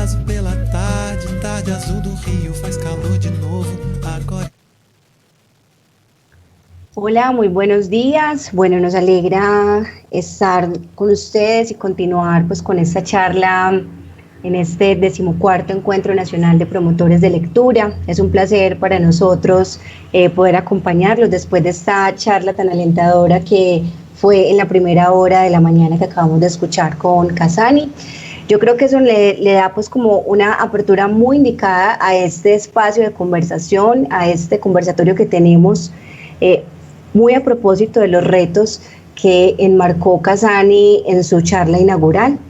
acaso pela tarde, tarde azul do Rio, faz calor de novo, agora. Hola, muy buenos días. Bueno, nos alegra estar con ustedes y continuar pues con esta charla en este 14º Encuentro Nacional de Promotores de Lectura. Es un placer para nosotros poder acompañarlos después de esta charla tan alentadora que fue en la primera hora de la mañana que acabamos de escuchar con Casani. Yo creo que eso le da pues como una apertura muy indicada a este espacio de conversación, a este conversatorio que tenemos muy a propósito de los retos que enmarcó Casani en su charla inaugural.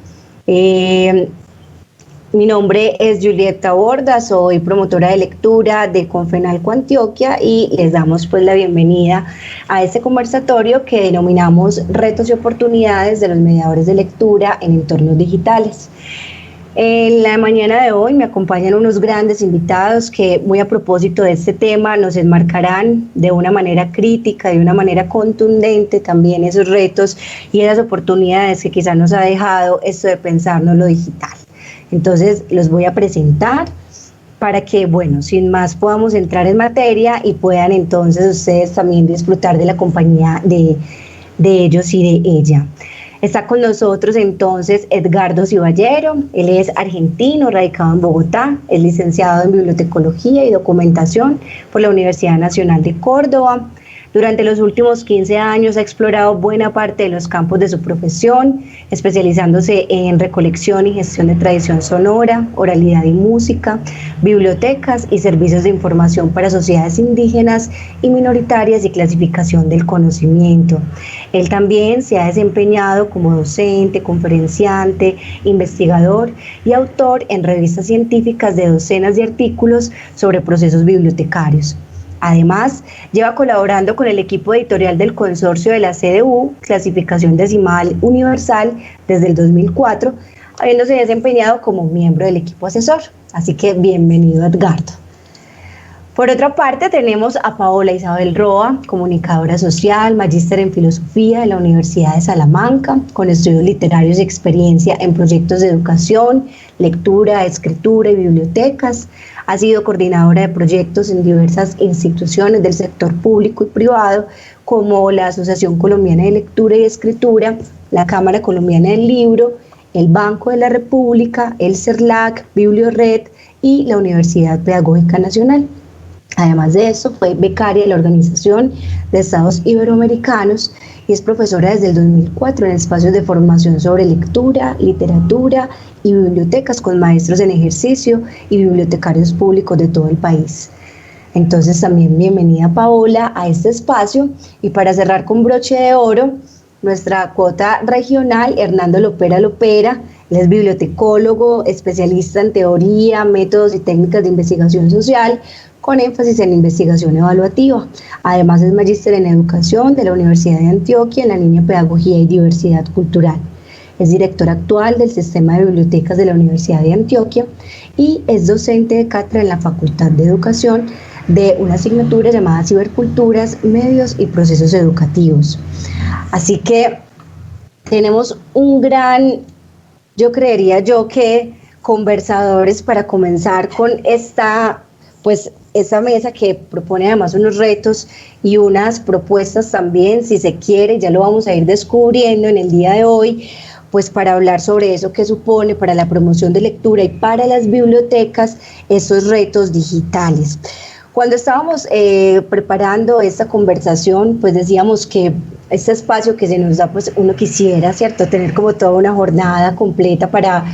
Mi nombre es Julieta Borda, soy promotora de lectura de Confenalco Antioquia y les damos pues la bienvenida a este conversatorio que denominamos Retos y Oportunidades de los Mediadores de Lectura en Entornos Digitales. En la mañana de hoy me acompañan unos grandes invitados que muy a propósito de este tema nos enmarcarán de una manera crítica, de una manera contundente también esos retos y esas oportunidades que quizás nos ha dejado esto de pensarnos lo digital. Entonces los voy a presentar para que, bueno, sin más podamos entrar en materia y puedan entonces ustedes también disfrutar de la compañía de ellos y de ella. Está con nosotros entonces Edgardo Ciballero, él es argentino, radicado en Bogotá, es licenciado en Bibliotecología y Documentación por la Universidad Nacional de Córdoba. Durante los últimos 15 años ha explorado buena parte de los campos de su profesión, especializándose en recolección y gestión de tradición sonora, oralidad y música, bibliotecas y servicios de información para sociedades indígenas y minoritarias y clasificación del conocimiento. Él también se ha desempeñado como docente, conferenciante, investigador y autor en revistas científicas de docenas de artículos sobre procesos bibliotecarios. Además, lleva colaborando con el equipo editorial del consorcio de la CDU, Clasificación Decimal Universal, desde el 2004, habiéndose desempeñado como miembro del equipo asesor. Así que bienvenido, Edgardo. Por otra parte, tenemos a Paola Isabel Roa, comunicadora social, magíster en filosofía de la Universidad de Salamanca, con estudios literarios y experiencia en proyectos de educación, lectura, escritura y bibliotecas. Ha sido coordinadora de proyectos en diversas instituciones del sector público y privado, como la Asociación Colombiana de Lectura y Escritura, la Cámara Colombiana del Libro, el Banco de la República, el CERLAC, Bibliored y la Universidad Pedagógica Nacional. Además de eso, fue becaria de la Organización de Estados Iberoamericanos y es profesora desde el 2004 en espacios de formación sobre lectura, literatura y bibliotecas con maestros en ejercicio y bibliotecarios públicos de todo el país. Entonces también bienvenida Paola a este espacio y para cerrar con broche de oro, nuestra cuota regional, Hernando Lopera Lopera. Él es bibliotecólogo, especialista en teoría, métodos y técnicas de investigación social, con énfasis en investigación evaluativa. Además es magíster en educación de la Universidad de Antioquia en la línea Pedagogía y Diversidad Cultural. Es director actual del Sistema de Bibliotecas de la Universidad de Antioquia y es docente de cátedra en la Facultad de Educación de una asignatura llamada Ciberculturas, Medios y Procesos Educativos. Así que tenemos un gran, yo creería yo que conversadores para comenzar con esta mesa que propone además unos retos y unas propuestas también, si se quiere, ya lo vamos a ir descubriendo en el día de hoy, pues para hablar sobre eso que supone para la promoción de lectura y para las bibliotecas esos retos digitales. Cuando estábamos preparando esta conversación, pues decíamos que este espacio que se nos da, pues uno quisiera, ¿cierto?, tener como toda una jornada completa para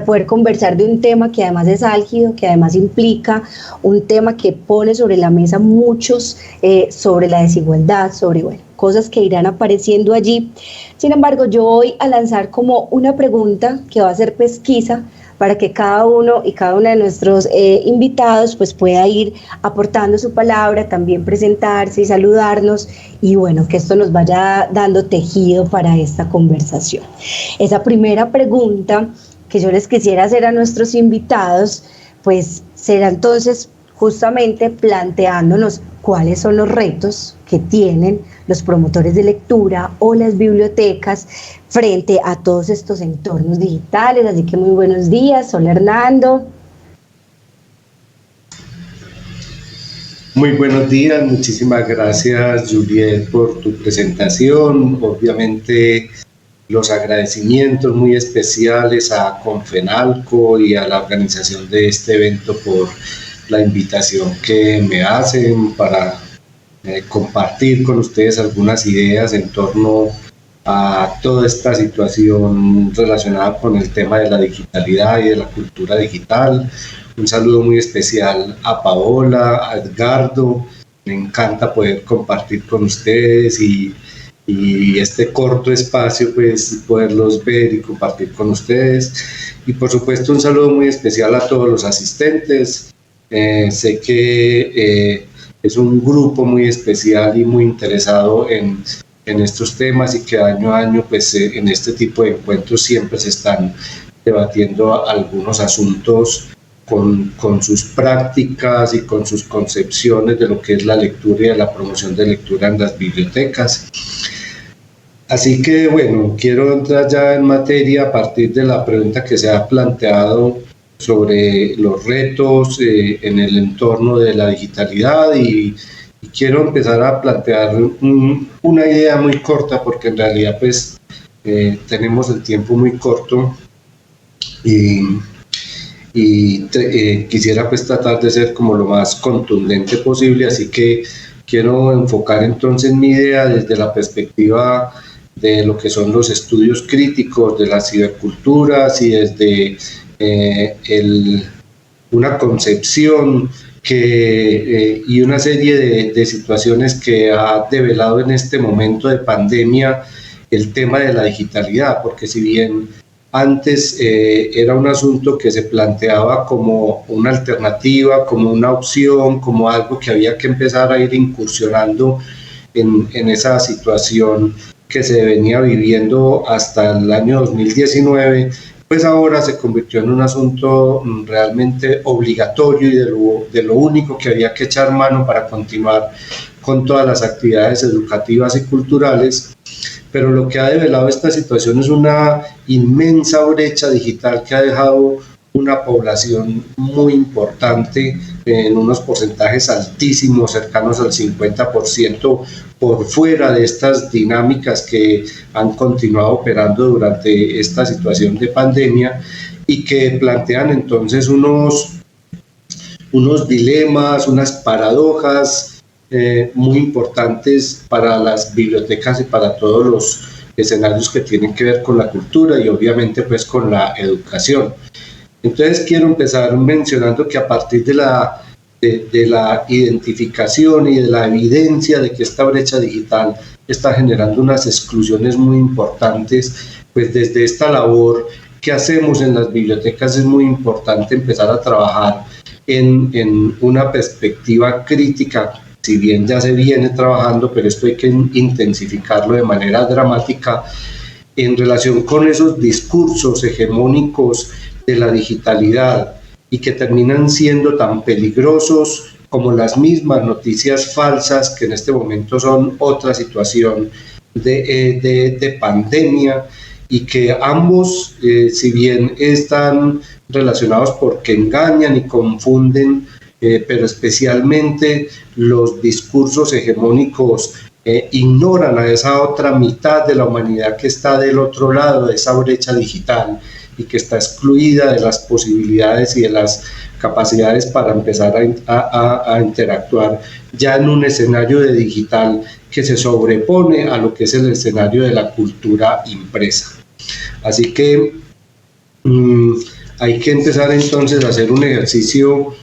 poder conversar de un tema que además es álgido, que además implica un tema que pone sobre la mesa muchos sobre la desigualdad, sobre, bueno, cosas que irán apareciendo allí. Sin embargo, yo voy a lanzar como una pregunta que va a ser pesquisa para que cada uno y cada una de nuestros invitados pues pueda ir aportando su palabra, también presentarse y saludarnos y bueno, que esto nos vaya dando tejido para esta conversación. Esa primera pregunta que yo les quisiera hacer a nuestros invitados pues será entonces justamente planteándonos cuáles son los retos que tienen los promotores de lectura o las bibliotecas frente a todos estos entornos digitales. Así que muy buenos días. Hola, Hernando. Muy buenos días, muchísimas gracias, Juliet, por tu presentación. Obviamente los agradecimientos muy especiales a Confenalco y a la organización de este evento por la invitación que me hacen para compartir con ustedes algunas ideas en torno a toda esta situación relacionada con el tema de la digitalidad y de la cultura digital. Un saludo muy especial a Paola, a Edgardo. Me encanta poder compartir con ustedes y este corto espacio, pues poderlos ver y compartir con ustedes. Y por supuesto un saludo muy especial a todos los asistentes. Sé que es un grupo muy especial y muy interesado en estos temas y que año a año pues en este tipo de encuentros siempre se están debatiendo algunos asuntos con sus prácticas y con sus concepciones de lo que es la lectura y de la promoción de lectura en las bibliotecas. Así que bueno, quiero entrar ya en materia a partir de la pregunta que se ha planteado sobre los retos en el entorno de la digitalidad y quiero empezar a plantear una idea muy corta porque en realidad pues tenemos el tiempo muy corto y quisiera pues tratar de ser como lo más contundente posible, así que quiero enfocar entonces mi idea desde la perspectiva de lo que son los estudios críticos de las ciberculturas y desde una concepción y una serie de situaciones que ha develado en este momento de pandemia el tema de la digitalidad, porque si bien antes era un asunto que se planteaba como una alternativa, como una opción, como algo que había que empezar a ir incursionando en esa situación que se venía viviendo hasta el año 2019, pues ahora se convirtió en un asunto realmente obligatorio y de lo único que había que echar mano para continuar con todas las actividades educativas y culturales. Pero lo que ha develado esta situación es una inmensa brecha digital que ha dejado una población muy importante en unos porcentajes altísimos, cercanos al 50%, por fuera de estas dinámicas que han continuado operando durante esta situación de pandemia y que plantean entonces unos dilemas, unas paradojas muy importantes para las bibliotecas y para todos los escenarios que tienen que ver con la cultura y obviamente pues con la educación. Entonces quiero empezar mencionando que a partir de la identificación y de la evidencia de que esta brecha digital está generando unas exclusiones muy importantes, pues desde esta labor que hacemos en las bibliotecas es muy importante empezar a trabajar en una perspectiva crítica. Si bien ya se viene trabajando, pero esto hay que intensificarlo de manera dramática en relación con esos discursos hegemónicos de la digitalidad y que terminan siendo tan peligrosos como las mismas noticias falsas que en este momento son otra situación de pandemia y que ambos, si bien están relacionados porque engañan y confunden, pero especialmente los discursos hegemónicos ignoran a esa otra mitad de la humanidad que está del otro lado de esa brecha digital y que está excluida de las posibilidades y de las capacidades para empezar a interactuar ya en un escenario de digital que se sobrepone a lo que es el escenario de la cultura impresa. Así que hay que empezar entonces a hacer un ejercicio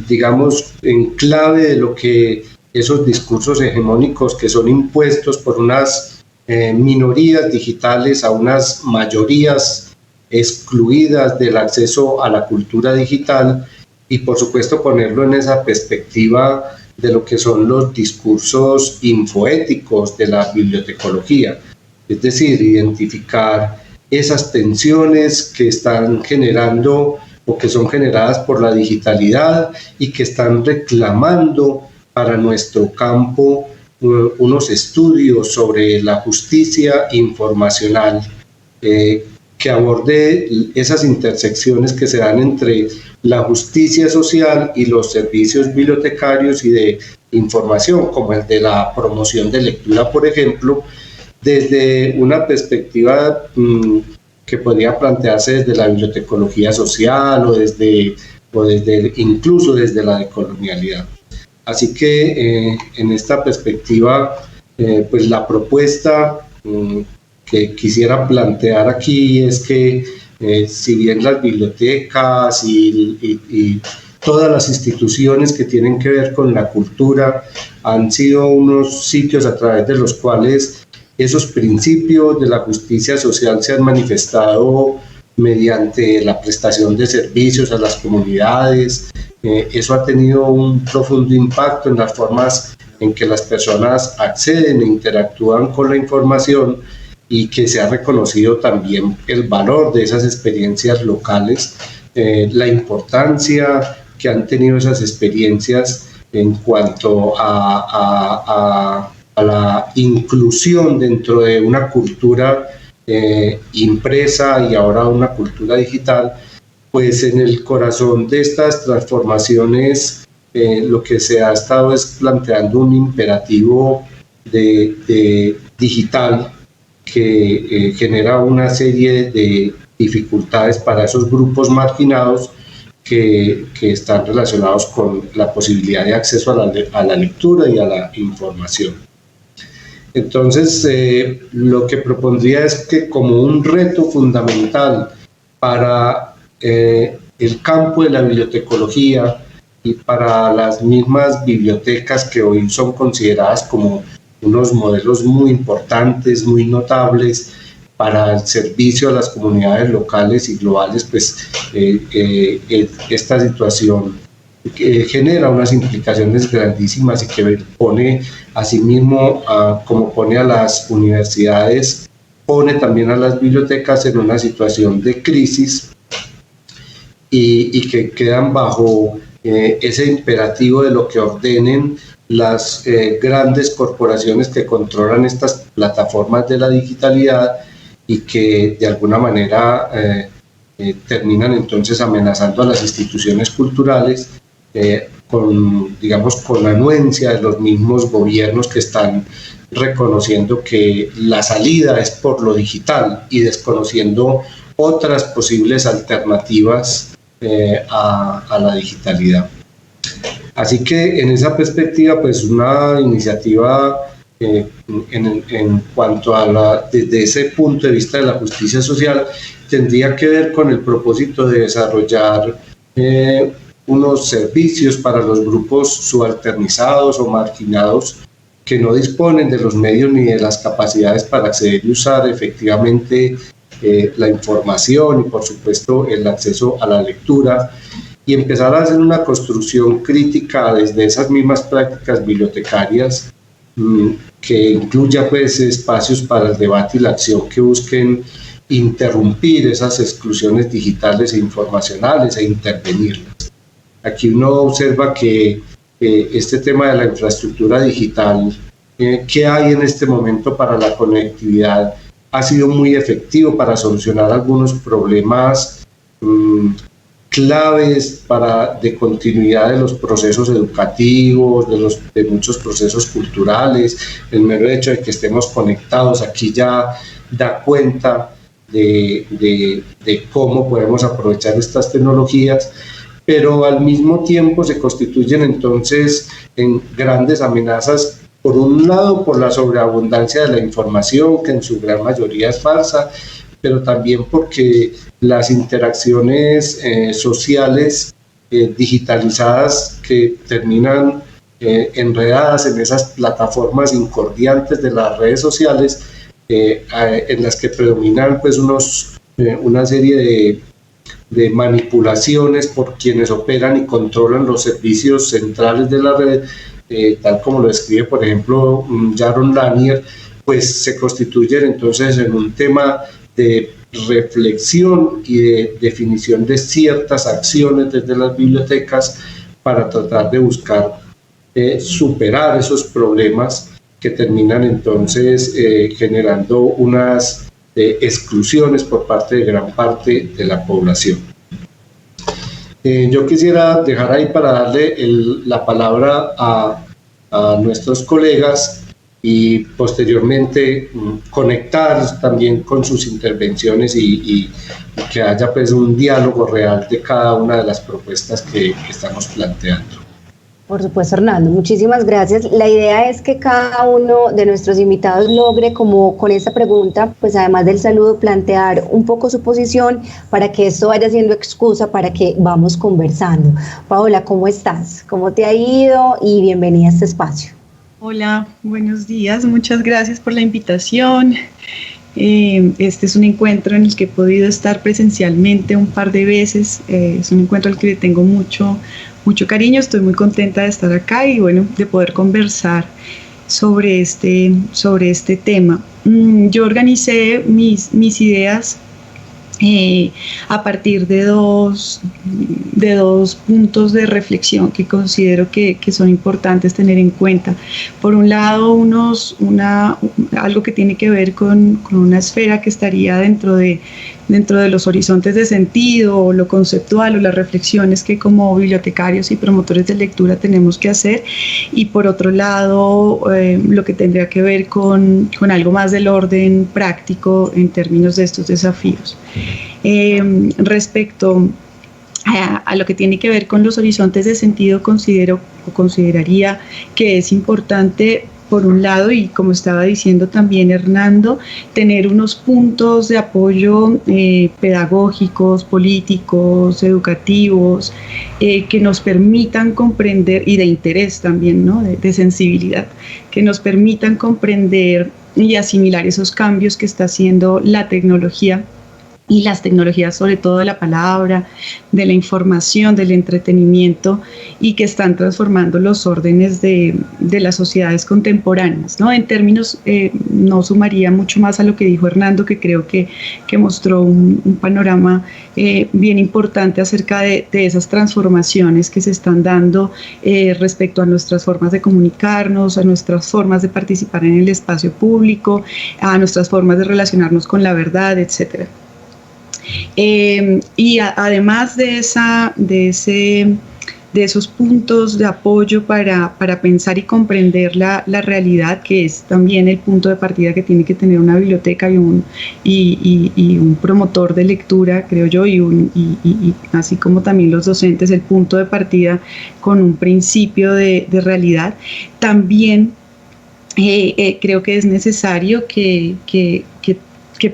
digamos, en clave de lo que esos discursos hegemónicos que son impuestos por unas minorías digitales a unas mayorías excluidas del acceso a la cultura digital y por supuesto ponerlo en esa perspectiva de lo que son los discursos infoéticos de la bibliotecología, es decir, identificar esas tensiones que están generando o que son generadas por la digitalidad y que están reclamando para nuestro campo unos estudios sobre la justicia informacional que aborde esas intersecciones que se dan entre la justicia social y los servicios bibliotecarios y de información, como el de la promoción de lectura, por ejemplo, desde una perspectiva que podría plantearse desde la bibliotecología social o incluso desde la decolonialidad. Así que en esta perspectiva, pues la propuesta que quisiera plantear aquí es que si bien las bibliotecas y todas las instituciones que tienen que ver con la cultura han sido unos sitios a través de los cuales esos principios de la justicia social se han manifestado mediante la prestación de servicios a las comunidades. Eso ha tenido un profundo impacto en las formas en que las personas acceden e interactúan con la información, y que se ha reconocido también el valor de esas experiencias locales, la importancia que han tenido esas experiencias en cuanto a la inclusión dentro de una cultura impresa y ahora una cultura digital. Pues en el corazón de estas transformaciones lo que se ha estado es planteando un imperativo de digital que genera una serie de dificultades para esos grupos marginados que están relacionados con la posibilidad de acceso a la lectura y a la información. Entonces, lo que propondría es que como un reto fundamental para el campo de la bibliotecología y para las mismas bibliotecas que hoy son consideradas como unos modelos muy importantes, muy notables para el servicio a las comunidades locales y globales, pues esta situación genera unas implicaciones grandísimas y que pone asimismo, como pone a las universidades, pone también a las bibliotecas en una situación de crisis y que quedan bajo ese imperativo de lo que ordenen las grandes corporaciones que controlan estas plataformas de la digitalidad y que de alguna manera terminan entonces amenazando a las instituciones culturales con la anuencia de los mismos gobiernos que están reconociendo que la salida es por lo digital y desconociendo otras posibles alternativas a la digitalidad. Así que en esa perspectiva, pues una iniciativa en cuanto a desde ese punto de vista de la justicia social tendría que ver con el propósito de desarrollar unos servicios para los grupos subalternizados o marginados que no disponen de los medios ni de las capacidades para acceder y usar efectivamente la información y por supuesto el acceso a la lectura, y empezar a hacer una construcción crítica desde esas mismas prácticas bibliotecarias que incluya pues espacios para el debate y la acción que busquen interrumpir esas exclusiones digitales e informacionales e intervenirlas. Aquí uno observa que este tema de la infraestructura digital que hay en este momento para la conectividad ha sido muy efectivo para solucionar algunos problemas claves de continuidad de los procesos educativos, de muchos procesos culturales. El mero hecho de que estemos conectados aquí ya da cuenta de cómo podemos aprovechar estas tecnologías, pero al mismo tiempo se constituyen entonces en grandes amenazas, por un lado por la sobreabundancia de la información, que en su gran mayoría es falsa, pero también porque las interacciones sociales digitalizadas que terminan enredadas en esas plataformas incordiantes de las redes sociales, en las que predominan pues una serie de manipulaciones por quienes operan y controlan los servicios centrales de la red, tal como lo describe por ejemplo Jaron Lanier, pues se constituyen entonces en un tema de reflexión y de definición de ciertas acciones desde las bibliotecas para tratar de buscar superar esos problemas que terminan entonces generando unas exclusiones por parte de gran parte de la población. Yo quisiera dejar ahí para darle la palabra a nuestros colegas y posteriormente conectar también con sus intervenciones y que haya pues un diálogo real de cada una de las propuestas que estamos planteando. Por supuesto, Hernando, muchísimas gracias. La idea es que cada uno de nuestros invitados logre, como con esta pregunta, pues además del saludo, plantear un poco su posición para que esto vaya siendo excusa para que vamos conversando. Paola, ¿cómo estás? ¿Cómo te ha ido? Y bienvenida a este espacio. Hola, buenos días. Muchas gracias por la invitación. Este es un encuentro en el que he podido estar presencialmente un par de veces. Es un encuentro al que le tengo mucho cariño. Estoy muy contenta de estar acá y bueno, de poder conversar sobre este tema. Yo organicé mis ideas a partir de dos puntos de reflexión que considero que son importantes tener en cuenta. Por un lado, algo que tiene que ver con una esfera que estaría dentro de los horizontes de sentido, o lo conceptual, o las reflexiones que como bibliotecarios y promotores de lectura tenemos que hacer, y por otro lado lo que tendría que ver con algo más del orden práctico en términos de estos desafíos. Respecto a lo que tiene que ver con los horizontes de sentido, consideraría que es importante, por un lado, y como estaba diciendo también Hernando, tener unos puntos de apoyo pedagógicos, políticos, educativos, que nos permitan comprender, y de interés también, ¿no? de sensibilidad, que nos permitan comprender y asimilar esos cambios que está haciendo la tecnología, y las tecnologías, sobre todo de la palabra, de la información, del entretenimiento, y que están transformando los órdenes de las sociedades contemporáneas, ¿no? En términos, no sumaría mucho más a lo que dijo Hernando, que creo que mostró un panorama bien importante acerca de esas transformaciones que se están dando respecto a nuestras formas de comunicarnos, a nuestras formas de participar en el espacio público, a nuestras formas de relacionarnos con la verdad, etcétera. Y además de esos puntos de apoyo para pensar y comprender la realidad, que es también el punto de partida que tiene que tener una biblioteca y un promotor de lectura, creo yo, y así como también los docentes, el punto de partida con un principio de realidad. También creo que es necesario que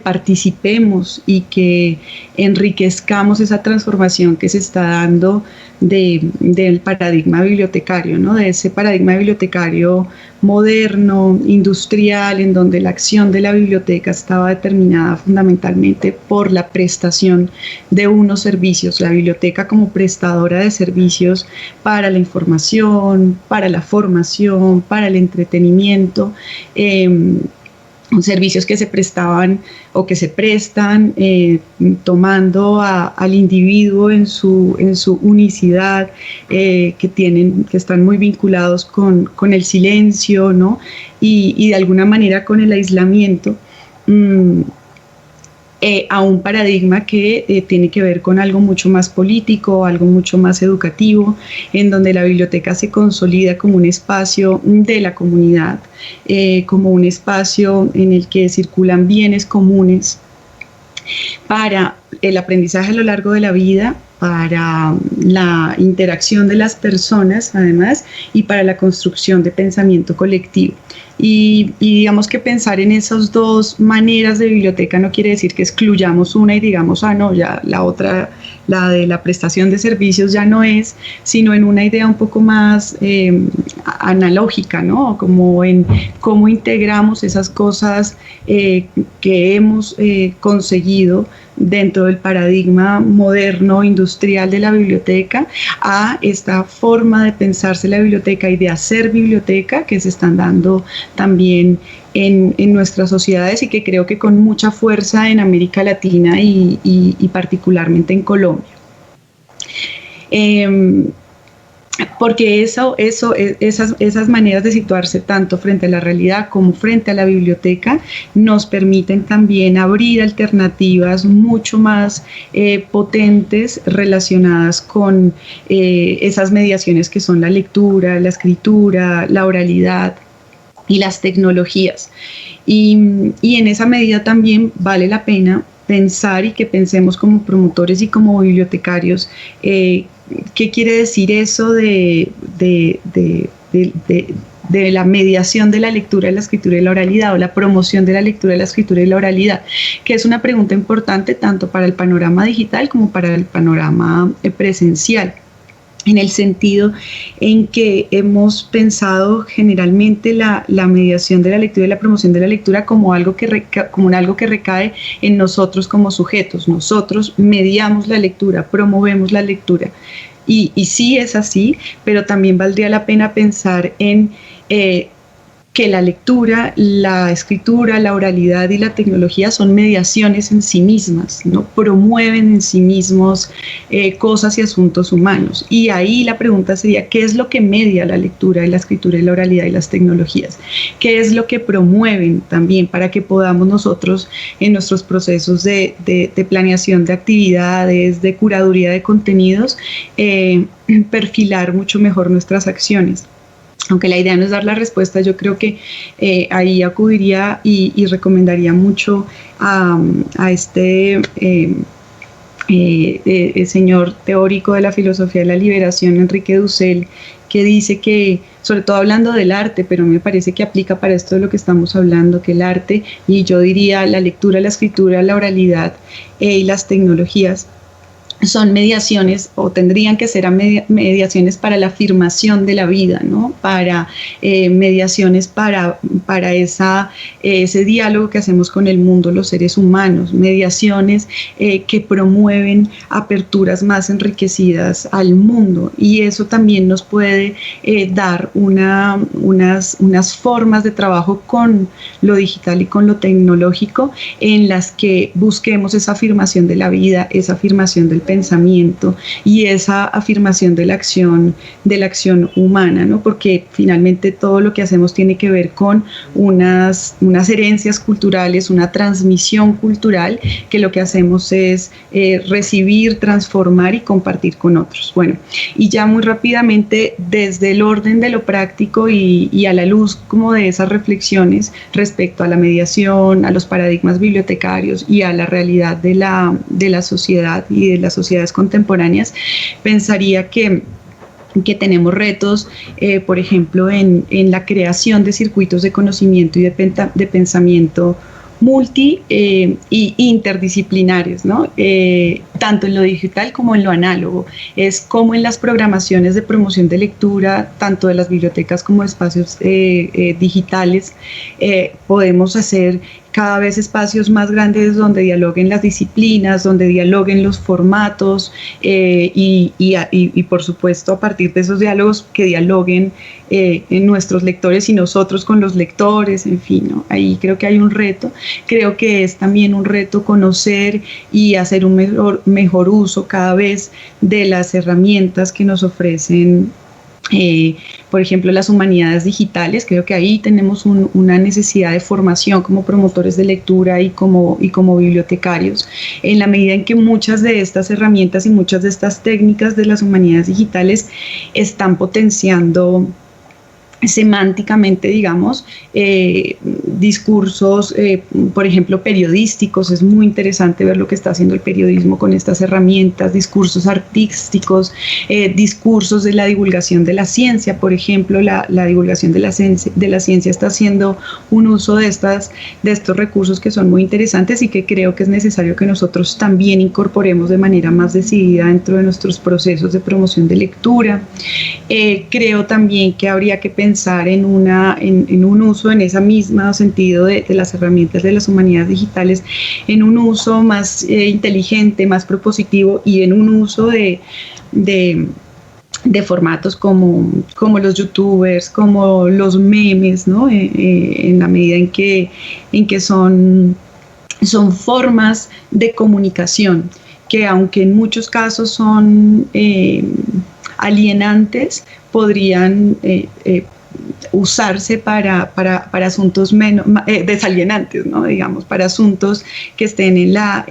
participemos y que enriquezcamos esa transformación que se está dando del paradigma bibliotecario, ¿no? De ese paradigma bibliotecario moderno, industrial, en donde la acción de la biblioteca estaba determinada fundamentalmente por la prestación de unos servicios, la biblioteca como prestadora de servicios para la información, para la formación, para el entretenimiento, servicios que se prestaban o que se prestan tomando al individuo en su unicidad, que están muy vinculados con el silencio, ¿no? y de alguna manera con el aislamiento, a un paradigma que tiene que ver con algo mucho más político, algo mucho más educativo, en donde la biblioteca se consolida como un espacio de la comunidad, como un espacio en el que circulan bienes comunes para el aprendizaje a lo largo de la vida, para la interacción de las personas, además, y para la construcción de pensamiento colectivo. Y digamos que pensar en esas dos maneras de biblioteca no quiere decir que excluyamos una y digamos, no, ya la otra, la de la prestación de servicios ya no es, sino en una idea un poco más analógica, ¿no? Como en cómo integramos esas cosas que hemos conseguido dentro del paradigma moderno industrial de la biblioteca a esta forma de pensarse la biblioteca y de hacer biblioteca que se están dando también en nuestras sociedades y que creo que con mucha fuerza en América Latina y particularmente en Colombia. Porque esas maneras de situarse tanto frente a la realidad como frente a la biblioteca nos permiten también abrir alternativas mucho más potentes relacionadas con esas mediaciones que son la lectura, la escritura, la oralidad y las tecnologías. Y en esa medida también vale la pena pensar y que pensemos como promotores y como bibliotecarios ¿qué quiere decir eso de la mediación de la lectura, la escritura y la oralidad, o la promoción de la lectura, la escritura y la oralidad? Que es una pregunta importante tanto para el panorama digital como para el panorama presencial, en el sentido en que hemos pensado generalmente la mediación de la lectura y la promoción de la lectura como algo que recae en nosotros como sujetos. Nosotros mediamos la lectura, promovemos la lectura, y sí es así, pero también valdría la pena pensar en que la lectura, la escritura, la oralidad y la tecnología son mediaciones en sí mismas, ¿no? Promueven en sí mismos cosas y asuntos humanos. Y ahí la pregunta sería, ¿qué es lo que media la lectura, la escritura y la oralidad y las tecnologías? ¿Qué es lo que promueven también para que podamos nosotros en nuestros procesos de planeación de actividades, de curaduría de contenidos, perfilar mucho mejor nuestras acciones? Aunque la idea no es dar la respuesta, yo creo que ahí acudiría y recomendaría mucho a este señor teórico de la filosofía de la liberación, Enrique Dussel, que dice que, sobre todo hablando del arte, pero me parece que aplica para esto de lo que estamos hablando, que el arte, y yo diría la lectura, la escritura, la oralidad y las tecnologías, son mediaciones, o tendrían que ser mediaciones para la afirmación de la vida, ¿no? Para mediaciones para ese diálogo que hacemos con el mundo, los seres humanos, mediaciones que promueven aperturas más enriquecidas al mundo, y eso también nos puede dar unas formas de trabajo con lo digital y con lo tecnológico en las que busquemos esa afirmación de la vida, esa afirmación del pensamiento y esa afirmación de la acción humana, ¿no? Porque finalmente todo lo que hacemos tiene que ver con unas herencias culturales, una transmisión cultural, que lo que hacemos es recibir, transformar y compartir con otros. Bueno, y ya muy rápidamente, desde el orden de lo práctico y a la luz como de esas reflexiones respecto a la mediación, a los paradigmas bibliotecarios y a la realidad de la sociedad y de las sociedades contemporáneas, pensaría que tenemos retos, por ejemplo, en la creación de circuitos de conocimiento y de pensamiento multi y interdisciplinarios, ¿no? Tanto en lo digital como en lo análogo. Es como en las programaciones de promoción de lectura, tanto de las bibliotecas como de espacios digitales, podemos hacer cada vez espacios más grandes donde dialoguen las disciplinas, donde dialoguen los formatos y por supuesto a partir de esos diálogos que dialoguen nuestros lectores y nosotros con los lectores, en fin, ¿no? Ahí creo que hay un reto. Creo que es también un reto conocer y hacer un mejor uso cada vez de las herramientas que nos ofrecen, por ejemplo, las humanidades digitales. Creo que ahí tenemos una necesidad de formación como promotores de lectura y como bibliotecarios, en la medida en que muchas de estas herramientas y muchas de estas técnicas de las humanidades digitales están potenciando semánticamente, digamos, discursos, por ejemplo, periodísticos. Es muy interesante ver lo que está haciendo el periodismo con estas herramientas, discursos artísticos, discursos de la divulgación de la ciencia. Por ejemplo, la divulgación de la ciencia está haciendo un uso de estos recursos que son muy interesantes y que creo que es necesario que nosotros también incorporemos de manera más decidida dentro de nuestros procesos de promoción de lectura. Creo también que habría que pensar en un uso, en ese mismo sentido de las herramientas de las humanidades digitales, en un uso más inteligente, más propositivo, y en un uso de formatos como los youtubers, como los memes, ¿no? En la medida en que son formas de comunicación que, aunque en muchos casos son alienantes, podrían usarse para asuntos menos desalienantes, ¿no? Digamos, para asuntos que estén en la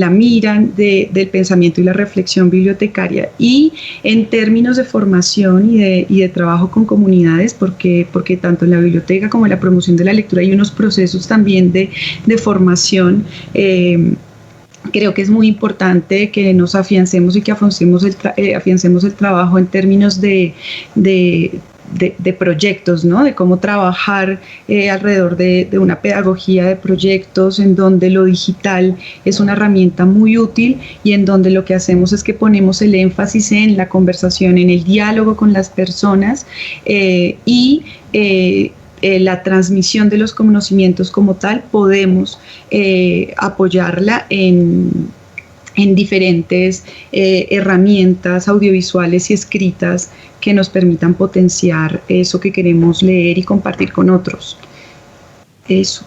mira del pensamiento y la reflexión bibliotecaria, y en términos de formación y de trabajo con comunidades, porque tanto en la biblioteca como en la promoción de la lectura hay unos procesos también de formación. Creo que es muy importante que nos afiancemos y que afiancemos el trabajo en términos de proyectos, ¿no? De cómo trabajar alrededor de una pedagogía de proyectos en donde lo digital es una herramienta muy útil y en donde lo que hacemos es que ponemos el énfasis en la conversación, en el diálogo con las personas la transmisión de los conocimientos como tal. Podemos apoyarla en diferentes herramientas audiovisuales y escritas que nos permitan potenciar eso que queremos leer y compartir con otros. Eso.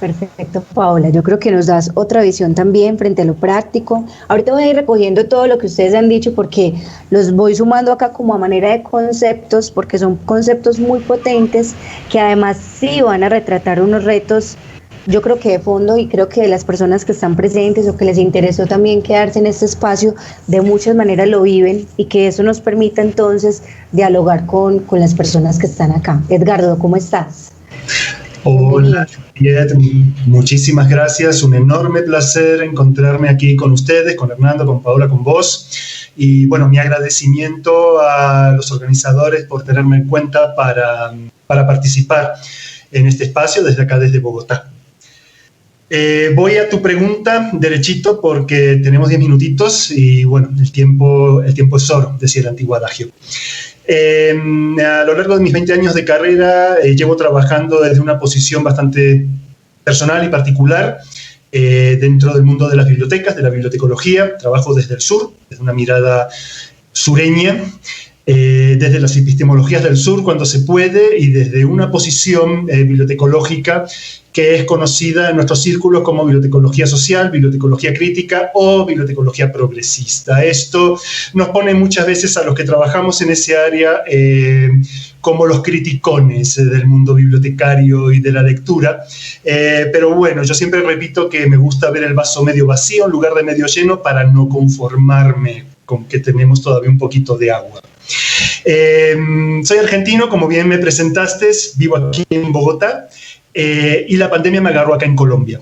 Perfecto, Paola. Yo creo que nos das otra visión también frente a lo práctico. Ahorita voy a ir recogiendo todo lo que ustedes han dicho porque los voy sumando acá como a manera de conceptos, porque son conceptos muy potentes que además sí van a retratar unos retos, yo creo que de fondo, y creo que las personas que están presentes o que les interesó también quedarse en este espacio, de muchas maneras lo viven, y que eso nos permita entonces dialogar con las personas que están acá. Edgardo, ¿cómo estás? Hola, Juliet, muchísimas gracias, un enorme placer encontrarme aquí con ustedes, con Hernando, con Paola, con vos, y bueno, mi agradecimiento a los organizadores por tenerme en cuenta para participar en este espacio desde acá, desde Bogotá. Voy a tu pregunta derechito porque tenemos 10 minutitos y bueno, el tiempo es oro, decía el antiguo adagio. A lo largo de mis 20 años de carrera llevo trabajando desde una posición bastante personal y particular dentro del mundo de las bibliotecas, de la bibliotecología. Trabajo desde el sur, desde una mirada sureña, desde las epistemologías del sur cuando se puede, y desde una posición bibliotecológica que es conocida en nuestros círculos como bibliotecología social, bibliotecología crítica o bibliotecología progresista. Esto nos pone muchas veces a los que trabajamos en ese área como los criticones del mundo bibliotecario y de la lectura, pero bueno, yo siempre repito que me gusta ver el vaso medio vacío en lugar de medio lleno para no conformarme con que tenemos todavía un poquito de agua. Soy argentino, como bien me presentaste, vivo aquí en Bogotá, y la pandemia me agarró acá en Colombia.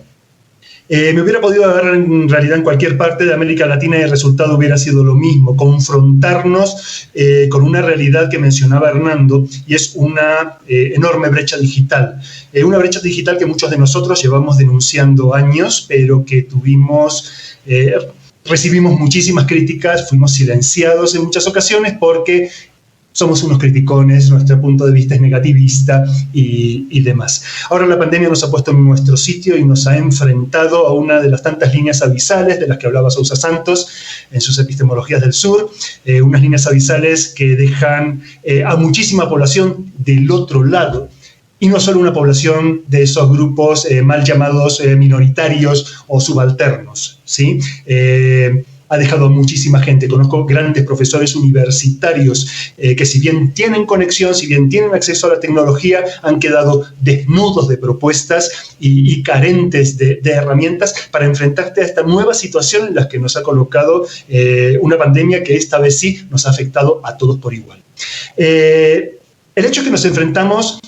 Me hubiera podido agarrar en realidad en cualquier parte de América Latina y el resultado hubiera sido lo mismo, confrontarnos con una realidad que mencionaba Hernando, y es una enorme brecha digital. Una brecha digital que muchos de nosotros llevamos denunciando años, pero que recibimos muchísimas críticas, fuimos silenciados en muchas ocasiones porque somos unos criticones, nuestro punto de vista es negativista y demás. Ahora la pandemia nos ha puesto en nuestro sitio y nos ha enfrentado a una de las tantas líneas abisales de las que hablaba Sousa Santos en sus epistemologías del sur, unas líneas abisales que dejan a muchísima población del otro lado, y no solo una población de esos grupos mal llamados minoritarios o subalternos, ¿sí? Ha dejado a muchísima gente. Conozco grandes profesores universitarios que, si bien tienen conexión, si bien tienen acceso a la tecnología, han quedado desnudos de propuestas y carentes de herramientas para enfrentarte a esta nueva situación en la que nos ha colocado una pandemia que esta vez sí nos ha afectado a todos por igual. El hecho es que nos enfrentamos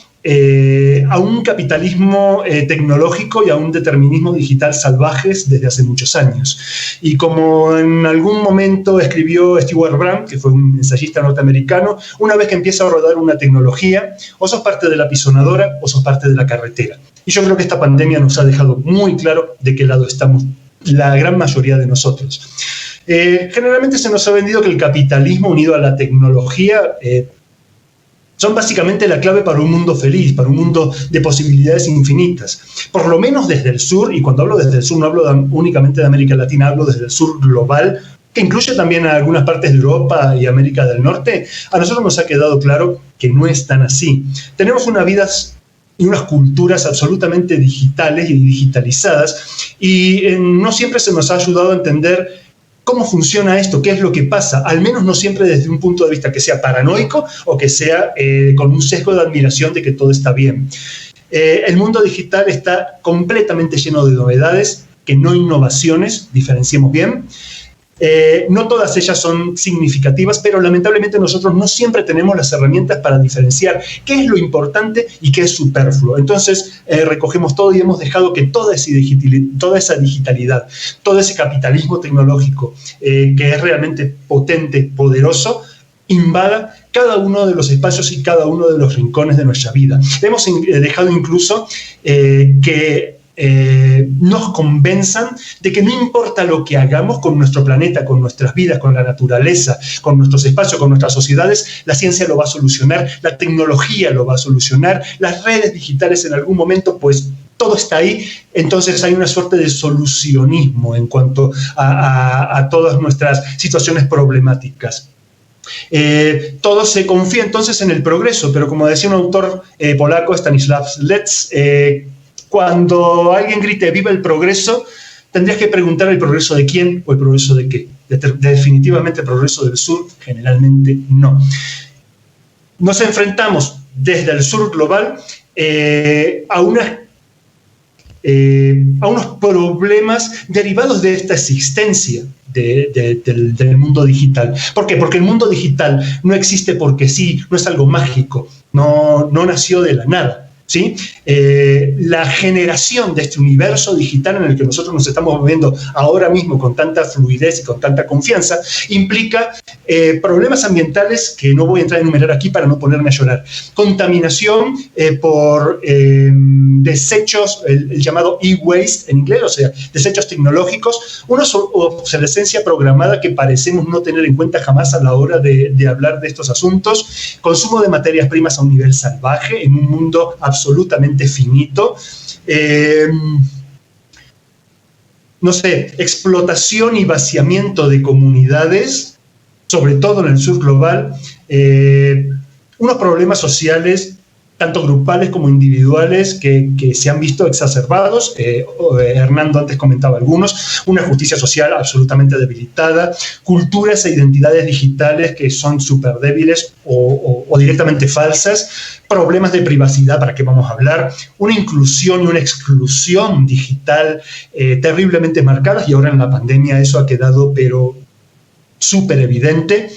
a un capitalismo tecnológico y a un determinismo digital salvajes desde hace muchos años. Y como en algún momento escribió Stewart Brand, que fue un ensayista norteamericano, una vez que empieza a rodar una tecnología, o sos parte de la pisonadora o sos parte de la carretera. Y yo creo que esta pandemia nos ha dejado muy claro de qué lado estamos la gran mayoría de nosotros. Generalmente se nos ha vendido que el capitalismo unido a la tecnología son básicamente la clave para un mundo feliz, para un mundo de posibilidades infinitas. Por lo menos desde el sur, y cuando hablo desde el sur no hablo únicamente de América Latina, hablo desde el sur global, que incluye también a algunas partes de Europa y América del Norte, a nosotros nos ha quedado claro que no es tan así. Tenemos una vida y unas culturas absolutamente digitales y digitalizadas, y no siempre se nos ha ayudado a entender cómo funciona esto, qué es lo que pasa, al menos no siempre desde un punto de vista que sea paranoico o que sea con un sesgo de admiración de que todo está bien. El mundo digital está completamente lleno de novedades, que no innovaciones, diferenciemos bien. No todas ellas son significativas, pero lamentablemente nosotros no siempre tenemos las herramientas para diferenciar qué es lo importante y qué es superfluo. Entonces recogemos todo y hemos dejado que toda esa digitalidad, todo ese capitalismo tecnológico que es realmente potente, poderoso, invada cada uno de los espacios y cada uno de los rincones de nuestra vida. Hemos dejado incluso que nos convenzan de que no importa lo que hagamos con nuestro planeta, con nuestras vidas, con la naturaleza, con nuestros espacios, con nuestras sociedades, la ciencia lo va a solucionar, la tecnología lo va a solucionar, las redes digitales en algún momento, pues todo está ahí. Entonces hay una suerte de solucionismo en cuanto a todas nuestras situaciones problemáticas. Todo se confía entonces en el progreso, pero como decía un autor polaco, Stanisław Lec, cuando alguien grite ¡viva el progreso!, tendrías que preguntar el progreso de quién o el progreso de qué. Definitivamente el progreso del sur, generalmente no. Nos enfrentamos desde el sur global a unos problemas derivados de esta existencia del mundo digital. ¿Por qué? Porque el mundo digital no existe porque sí, no es algo mágico, no nació de la nada. ¿Sí? La generación de este universo digital en el que nosotros nos estamos moviendo ahora mismo con tanta fluidez y con tanta confianza implica problemas ambientales que no voy a entrar a enumerar aquí para no ponerme a llorar. Contaminación por desechos, el llamado e-waste en inglés, o sea, desechos tecnológicos, una obsolescencia programada que parecemos no tener en cuenta jamás a la hora de hablar de estos asuntos, consumo de materias primas a un nivel salvaje en un mundo absolutamente finito, no sé, explotación y vaciamiento de comunidades, sobre todo en el sur global, unos problemas sociales tanto grupales como individuales que se han visto exacerbados. Hernando antes comentaba algunos, una justicia social absolutamente debilitada, culturas e identidades digitales que son súper débiles o directamente falsas, problemas de privacidad, ¿para qué vamos a hablar? Una inclusión y una exclusión digital terriblemente marcadas, y ahora en la pandemia eso ha quedado pero súper evidente.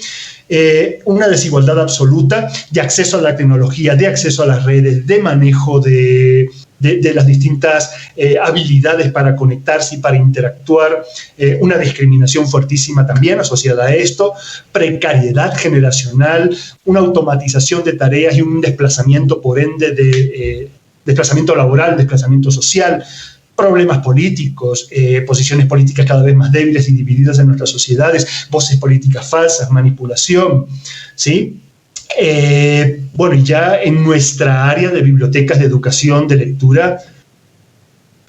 Una desigualdad absoluta de acceso a la tecnología, de acceso a las redes, de manejo de las distintas habilidades para conectarse y para interactuar, una discriminación fuertísima también asociada a esto, precariedad generacional, una automatización de tareas y un desplazamiento, por ende, desplazamiento laboral, desplazamiento social, problemas políticos, posiciones políticas cada vez más débiles y divididas en nuestras sociedades, voces políticas falsas, manipulación, ¿sí? Bueno, y ya en nuestra área de bibliotecas, de educación, de lectura,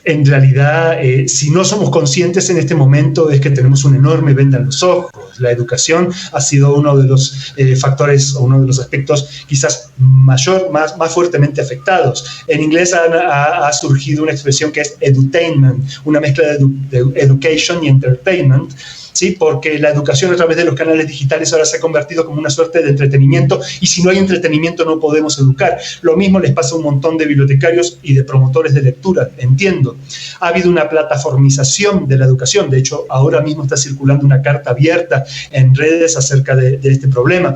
en realidad, si no somos conscientes en este momento, es que tenemos una enorme venda en los ojos. La educación ha sido uno de los factores, o uno de los aspectos quizás más fuertemente afectados. En inglés ha surgido una expresión que es edutainment, una mezcla de education y entertainment, ¿sí? Porque la educación a través de los canales digitales ahora se ha convertido como una suerte de entretenimiento, y si no hay entretenimiento no podemos educar. Lo mismo les pasa a un montón de bibliotecarios y de promotores de lectura, entiendo. Ha habido una plataformización de la educación. De hecho, ahora mismo está circulando una carta abierta en redes acerca de este problema.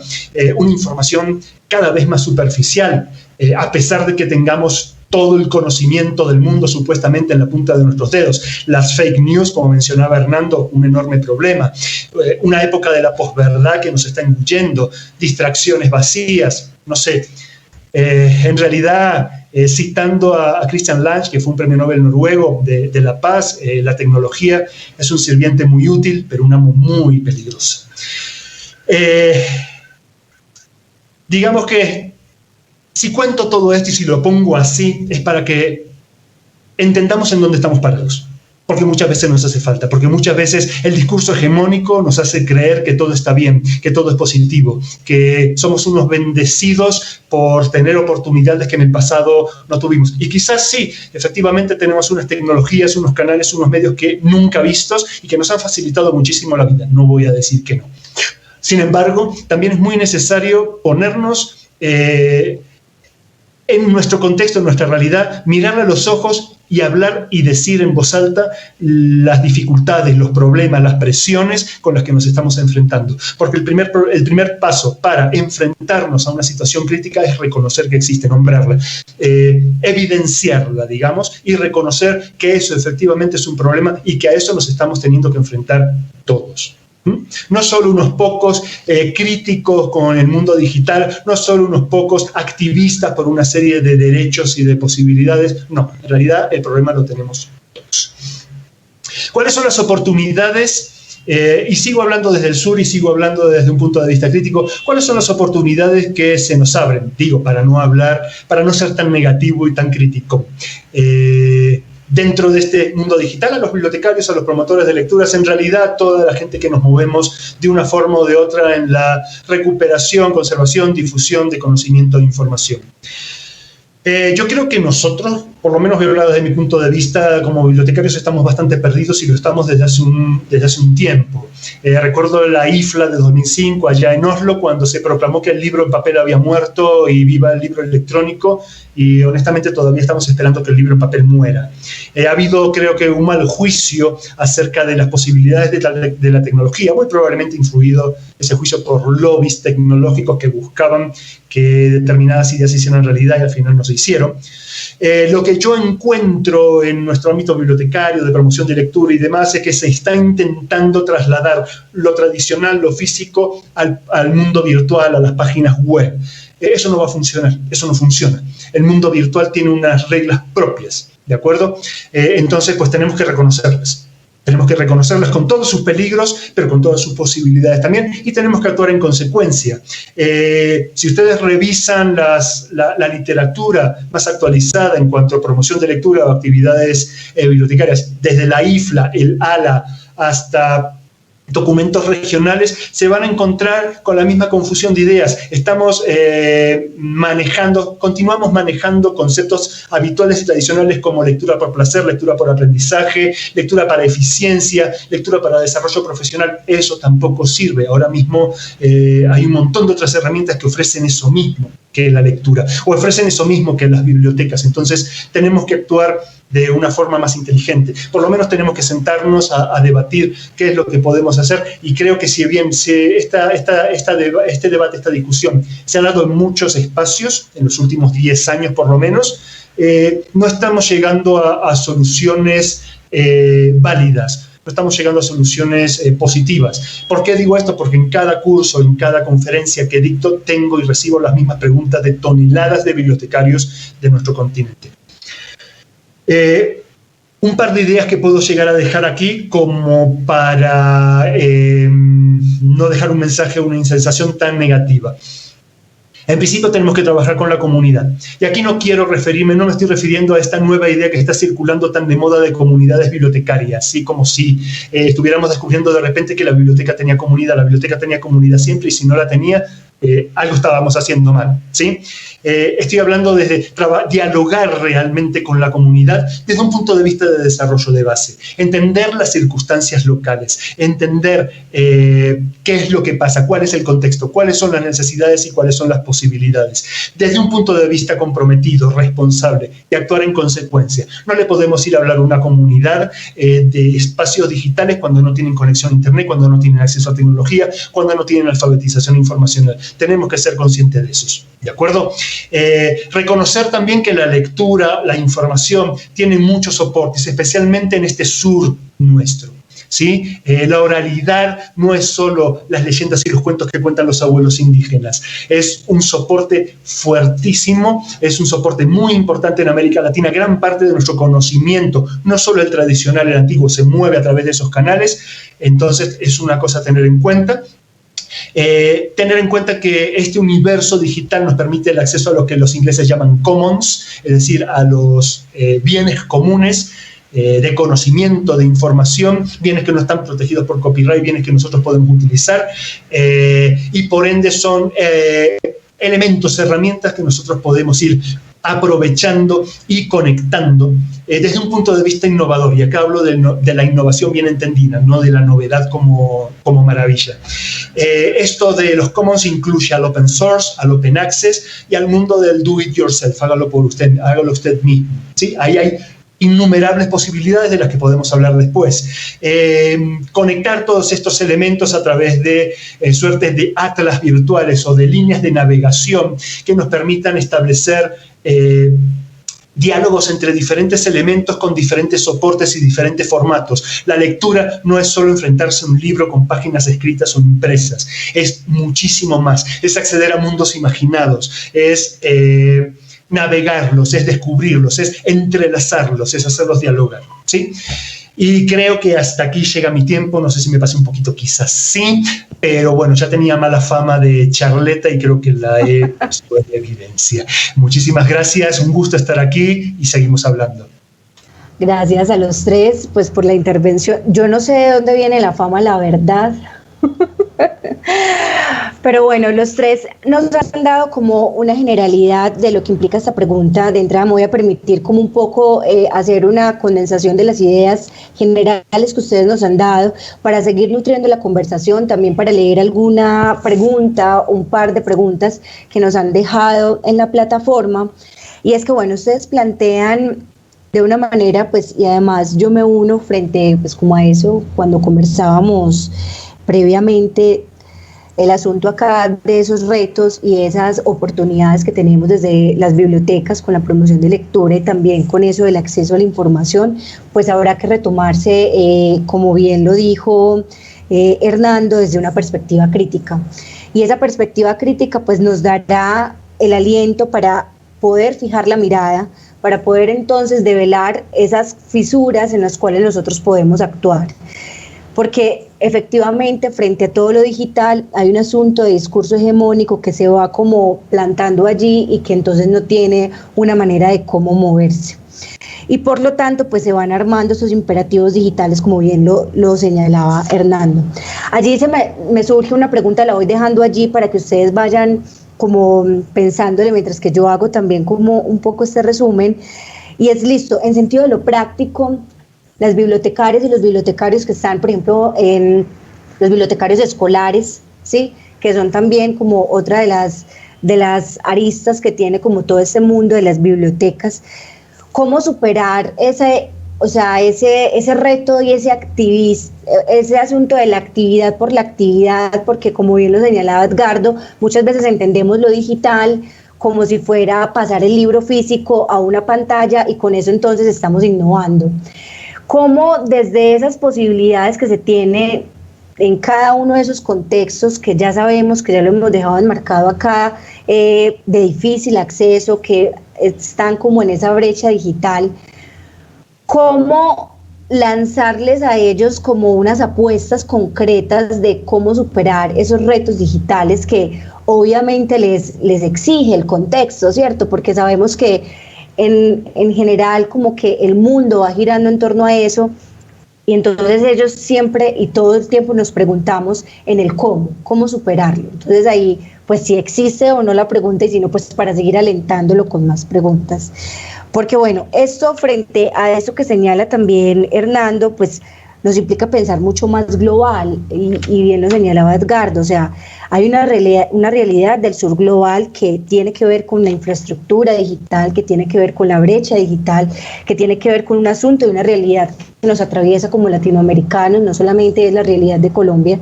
Una información cada vez más superficial, a pesar de que tengamos todo el conocimiento del mundo supuestamente en la punta de nuestros dedos. Las fake news, como mencionaba Hernando, un enorme problema. Una época de la posverdad que nos está engullendo, distracciones vacías, no sé. En realidad, citando a Christian Lange, que fue un premio Nobel noruego de la paz, la tecnología es un sirviente muy útil, pero un amo muy peligroso. Digamos que si cuento todo esto y si lo pongo así, es para que entendamos en dónde estamos parados. porque muchas veces nos hace falta, porque muchas veces el discurso hegemónico nos hace creer que todo está bien, que todo es positivo, que somos unos bendecidos por tener oportunidades que en el pasado no tuvimos. Y quizás sí, efectivamente tenemos unas tecnologías, unos canales, unos medios que nunca vistos y que nos han facilitado muchísimo la vida, no voy a decir que no. Sin embargo, también es muy necesario ponernos en nuestro contexto, en nuestra realidad, mirarle a los ojos y hablar y decir en voz alta las dificultades, los problemas, las presiones con las que nos estamos enfrentando. Porque el primer paso para enfrentarnos a una situación crítica es reconocer que existe, nombrarla, evidenciarla, digamos, y reconocer que eso efectivamente es un problema y que a eso nos estamos teniendo que enfrentar todos. No solo unos pocos críticos con el mundo digital, no solo unos pocos activistas por una serie de derechos y de posibilidades, no, en realidad el problema lo tenemos todos. ¿Cuáles son las oportunidades? Y sigo hablando desde el sur y sigo hablando desde un punto de vista crítico. ¿Cuáles son las oportunidades que se nos abren? Digo, para no ser tan negativo y tan crítico. Dentro de este mundo digital, a los bibliotecarios, a los promotores de lecturas, en realidad toda la gente que nos movemos de una forma o de otra en la recuperación, conservación, difusión de conocimiento e información. Yo creo que nosotros, por lo menos voy a hablar desde mi punto de vista, como bibliotecarios estamos bastante perdidos y lo estamos desde hace un tiempo. Recuerdo la IFLA de 2005 allá en Oslo, cuando se proclamó que el libro en papel había muerto y viva el libro electrónico, y honestamente todavía estamos esperando que el libro en papel muera. Ha habido, creo que, un mal juicio acerca de las posibilidades de la tecnología, muy probablemente influido ese juicio por lobbies tecnológicos que buscaban que determinadas ideas se hicieran realidad y al final no se hicieron. Lo que yo encuentro en nuestro ámbito bibliotecario, de promoción de lectura y demás, es que se está intentando trasladar lo tradicional, lo físico, al mundo virtual, a las páginas web. Eso no va a funcionar, eso no funciona. El mundo virtual tiene unas reglas propias, ¿de acuerdo? Entonces, pues tenemos que reconocerlas. Tenemos que reconocerlas con todos sus peligros, pero con todas sus posibilidades también, y tenemos que actuar en consecuencia. Si ustedes revisan la literatura más actualizada en cuanto a promoción de lectura o actividades bibliotecarias, desde la IFLA, el ALA, hasta documentos regionales, se van a encontrar con la misma confusión de ideas. Continuamos manejando conceptos habituales y tradicionales como lectura por placer, lectura por aprendizaje, lectura para eficiencia, lectura para desarrollo profesional. Eso tampoco sirve. Ahora mismo hay un montón de otras herramientas que ofrecen eso mismo que la lectura, o ofrecen eso mismo que las bibliotecas. Entonces tenemos que actuar de una forma más inteligente. Por lo menos tenemos que sentarnos a debatir qué es lo que podemos hacer, y creo que si bien este debate, esta discusión se ha dado en muchos espacios, en los últimos 10 años por lo menos, no estamos llegando a soluciones válidas, no estamos llegando a soluciones positivas. ¿Por qué digo esto? Porque en cada curso, en cada conferencia que dicto, tengo y recibo las mismas preguntas de toneladas de bibliotecarios de nuestro continente. Un par de ideas que puedo llegar a dejar aquí como para no dejar un mensaje o una sensación tan negativa. En principio tenemos que trabajar con la comunidad. Y aquí no me estoy refiriendo a esta nueva idea que está circulando tan de moda de comunidades bibliotecarias, así como si estuviéramos descubriendo de repente que la biblioteca tenía comunidad siempre, y si no la tenía, algo estábamos haciendo mal, ¿sí? Estoy hablando desde dialogar realmente con la comunidad desde un punto de vista de desarrollo de base, entender las circunstancias locales, entender qué es lo que pasa, cuál es el contexto, cuáles son las necesidades y cuáles son las posibilidades, desde un punto de vista comprometido, responsable, y actuar en consecuencia. No le podemos ir a hablar a una comunidad de espacios digitales cuando no tienen conexión a internet, cuando no tienen acceso a tecnología, cuando no tienen alfabetización informacional. Tenemos que ser conscientes de eso, ¿de acuerdo? Reconocer también que la lectura, la información, tiene muchos soportes, especialmente en este sur nuestro, ¿sí? La oralidad no es solo las leyendas y los cuentos que cuentan los abuelos indígenas, es un soporte fuertísimo, es un soporte muy importante en América Latina. Gran parte de nuestro conocimiento, no solo el tradicional, el antiguo, se mueve a través de esos canales. Entonces es una cosa a tener en cuenta. Tener en cuenta que este universo digital nos permite el acceso a lo que los ingleses llaman commons, es decir, a los bienes comunes, de conocimiento, de información, bienes que no están protegidos por copyright, bienes que nosotros podemos utilizar, y por ende son elementos, herramientas que nosotros podemos ir aprovechando y conectando desde un punto de vista innovador. Y acá hablo de la innovación bien entendida, no de la novedad como maravilla. Esto de los commons incluye al open source, al open access y al mundo del do it yourself. Hágalo por usted, hágalo usted mismo, ¿sí? Ahí hay innumerables posibilidades de las que podemos hablar después. Conectar todos estos elementos a través de suertes de atlas virtuales o de líneas de navegación que nos permitan establecer diálogos entre diferentes elementos con diferentes soportes y diferentes formatos. La lectura no es solo enfrentarse a un libro con páginas escritas o impresas, es muchísimo más, es acceder a mundos imaginados, es navegarlos, es descubrirlos, es entrelazarlos, es hacerlos dialogar, ¿sí? Y creo que hasta aquí llega mi tiempo, no sé si me pasé un poquito, quizás sí, pero bueno, ya tenía mala fama de charleta y creo que la he puesto en evidencia. Muchísimas gracias, un gusto estar aquí y seguimos hablando. Gracias a los tres, pues, por la intervención. Yo no sé de dónde viene la fama, la verdad. Pero bueno, los tres nos han dado como una generalidad de lo que implica esta pregunta. De entrada me voy a permitir como un poco hacer una condensación de las ideas generales que ustedes nos han dado para seguir nutriendo la conversación, también para leer alguna pregunta, un par de preguntas que nos han dejado en la plataforma. Y es que bueno, ustedes plantean de una manera, pues, y además yo me uno frente, pues, como a eso, cuando conversábamos previamente, el asunto acá de esos retos y esas oportunidades que tenemos desde las bibliotecas con la promoción de lectura y también con eso del acceso a la información, pues habrá que retomarse, como bien lo dijo Hernando, desde una perspectiva crítica. Y esa perspectiva crítica pues nos dará el aliento para poder fijar la mirada, para poder entonces develar esas fisuras en las cuales nosotros podemos actuar. Porque efectivamente frente a todo lo digital hay un asunto de discurso hegemónico que se va como plantando allí y que entonces no tiene una manera de cómo moverse. Y por lo tanto pues se van armando estos imperativos digitales, como bien lo señalaba Hernando. Allí me surge una pregunta, la voy dejando allí para que ustedes vayan como pensándole mientras que yo hago también como un poco este resumen, y es listo, en sentido de lo práctico, las bibliotecarias y los bibliotecarios que están, por ejemplo, en los bibliotecarios escolares, ¿sí?, que son también como otra de las aristas que tiene como todo este mundo de las bibliotecas, ¿cómo superar ese reto y ese asunto de la actividad por la actividad? Porque como bien lo señalaba Edgardo, muchas veces entendemos lo digital como si fuera pasar el libro físico a una pantalla y con eso entonces estamos innovando. ¿Cómo desde esas posibilidades que se tiene en cada uno de esos contextos que ya sabemos, que ya lo hemos dejado enmarcado acá, de difícil acceso, que están como en esa brecha digital, cómo lanzarles a ellos como unas apuestas concretas de cómo superar esos retos digitales que obviamente les exige el contexto, ¿cierto? Porque sabemos que en general como que el mundo va girando en torno a eso, y entonces ellos siempre y todo el tiempo nos preguntamos en el cómo superarlo. Entonces ahí pues si existe o no la pregunta, y si no, pues para seguir alentándolo con más preguntas. Porque bueno, esto frente a eso que señala también Hernando, pues nos implica pensar mucho más global, y bien lo señalaba Edgardo, o sea, hay una realidad del sur global que tiene que ver con la infraestructura digital, que tiene que ver con la brecha digital, que tiene que ver con un asunto de una realidad que nos atraviesa como latinoamericanos. No solamente es la realidad de Colombia,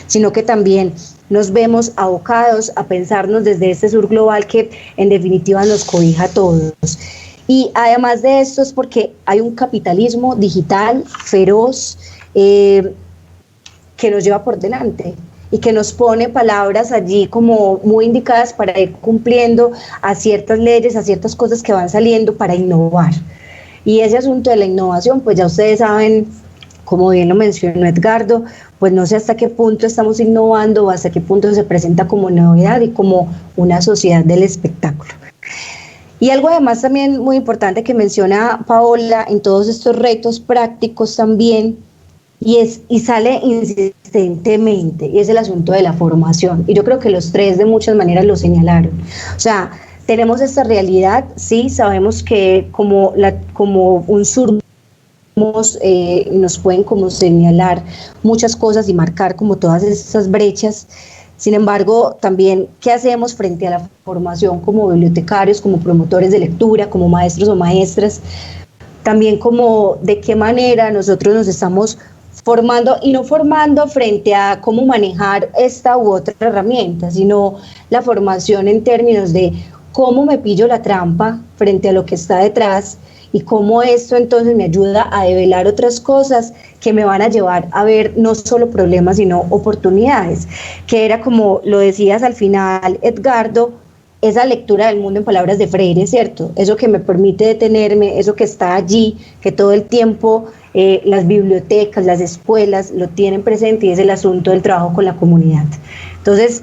sino que también nos vemos abocados a pensarnos desde este sur global que en definitiva nos cobija a todos. Y además de esto es porque hay un capitalismo digital feroz que nos lleva por delante y que nos pone palabras allí como muy indicadas para ir cumpliendo a ciertas leyes, a ciertas cosas que van saliendo para innovar. Y ese asunto de la innovación, pues ya ustedes saben, como bien lo mencionó Edgardo, pues no sé hasta qué punto estamos innovando o hasta qué punto se presenta como novedad y como una sociedad del espectáculo. Y algo además también muy importante que menciona Paola en todos estos retos prácticos también, y sale insistentemente, y es el asunto de la formación. Y yo creo que los tres de muchas maneras lo señalaron. O sea, tenemos esta realidad, sí, sabemos que como un sur nos pueden como señalar muchas cosas y marcar como todas esas brechas. Sin embargo, también, ¿qué hacemos frente a la formación como bibliotecarios, como promotores de lectura, como maestros o maestras? También como de qué manera nosotros nos estamos formando, y no formando frente a cómo manejar esta u otra herramienta, sino la formación en términos de cómo me pillo la trampa frente a lo que está detrás, y cómo esto entonces me ayuda a develar otras cosas que me van a llevar a ver no solo problemas, sino oportunidades, que era como lo decías al final, Edgardo, esa lectura del mundo en palabras de Freire, ¿cierto? Eso que me permite detenerme, eso que está allí, que todo el tiempo las bibliotecas, las escuelas lo tienen presente, y es el asunto del trabajo con la comunidad. Entonces,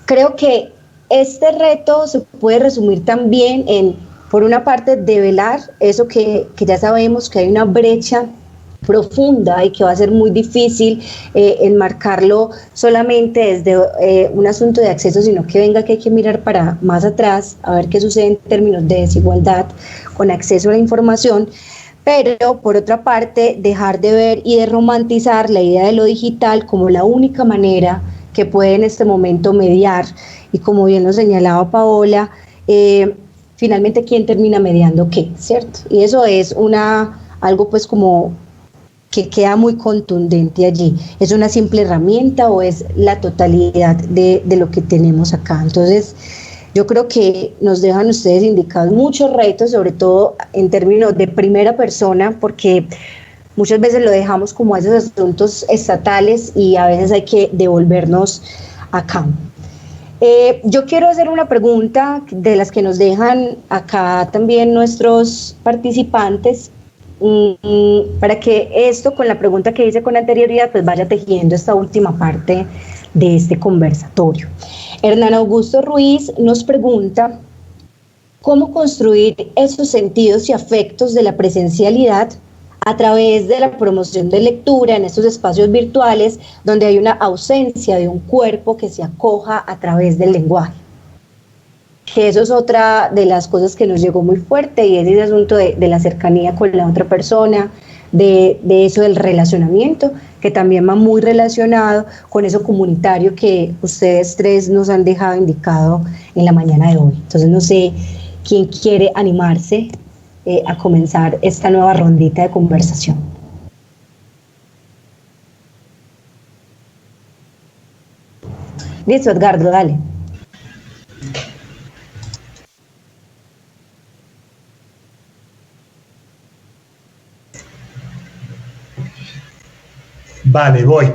creo que este reto se puede resumir también en, por una parte, develar eso que ya sabemos, que hay una brecha profunda y que va a ser muy difícil enmarcarlo solamente desde un asunto de acceso, sino que hay que mirar para más atrás a ver qué sucede en términos de desigualdad con acceso a la información. Pero por otra parte, dejar de ver y de romantizar la idea de lo digital como la única manera que puede en este momento mediar, y como bien lo señalaba Paola, finalmente quién termina mediando qué, ¿cierto? Y eso es algo pues como que queda muy contundente allí. ¿Es una simple herramienta o es la totalidad de lo que tenemos acá? Entonces, yo creo que nos dejan ustedes indicados muchos retos, sobre todo en términos de primera persona, porque muchas veces lo dejamos como a esos asuntos estatales y a veces hay que devolvernos acá. Yo quiero hacer una pregunta de las que nos dejan acá también nuestros participantes, para que esto con la pregunta que hice con anterioridad pues vaya tejiendo esta última parte de este conversatorio. Hernán Augusto Ruiz nos pregunta cómo construir esos sentidos y afectos de la presencialidad a través de la promoción de lectura en estos espacios virtuales donde hay una ausencia de un cuerpo que se acoja a través del lenguaje. Que eso es otra de las cosas que nos llegó muy fuerte, y es ese asunto de la cercanía con la otra persona, de eso del relacionamiento, que también va muy relacionado con eso comunitario que ustedes tres nos han dejado indicado en la mañana de hoy. Entonces no sé quién quiere animarse a comenzar esta nueva rondita de conversación. Listo, Edgardo, dale. Vale, voy.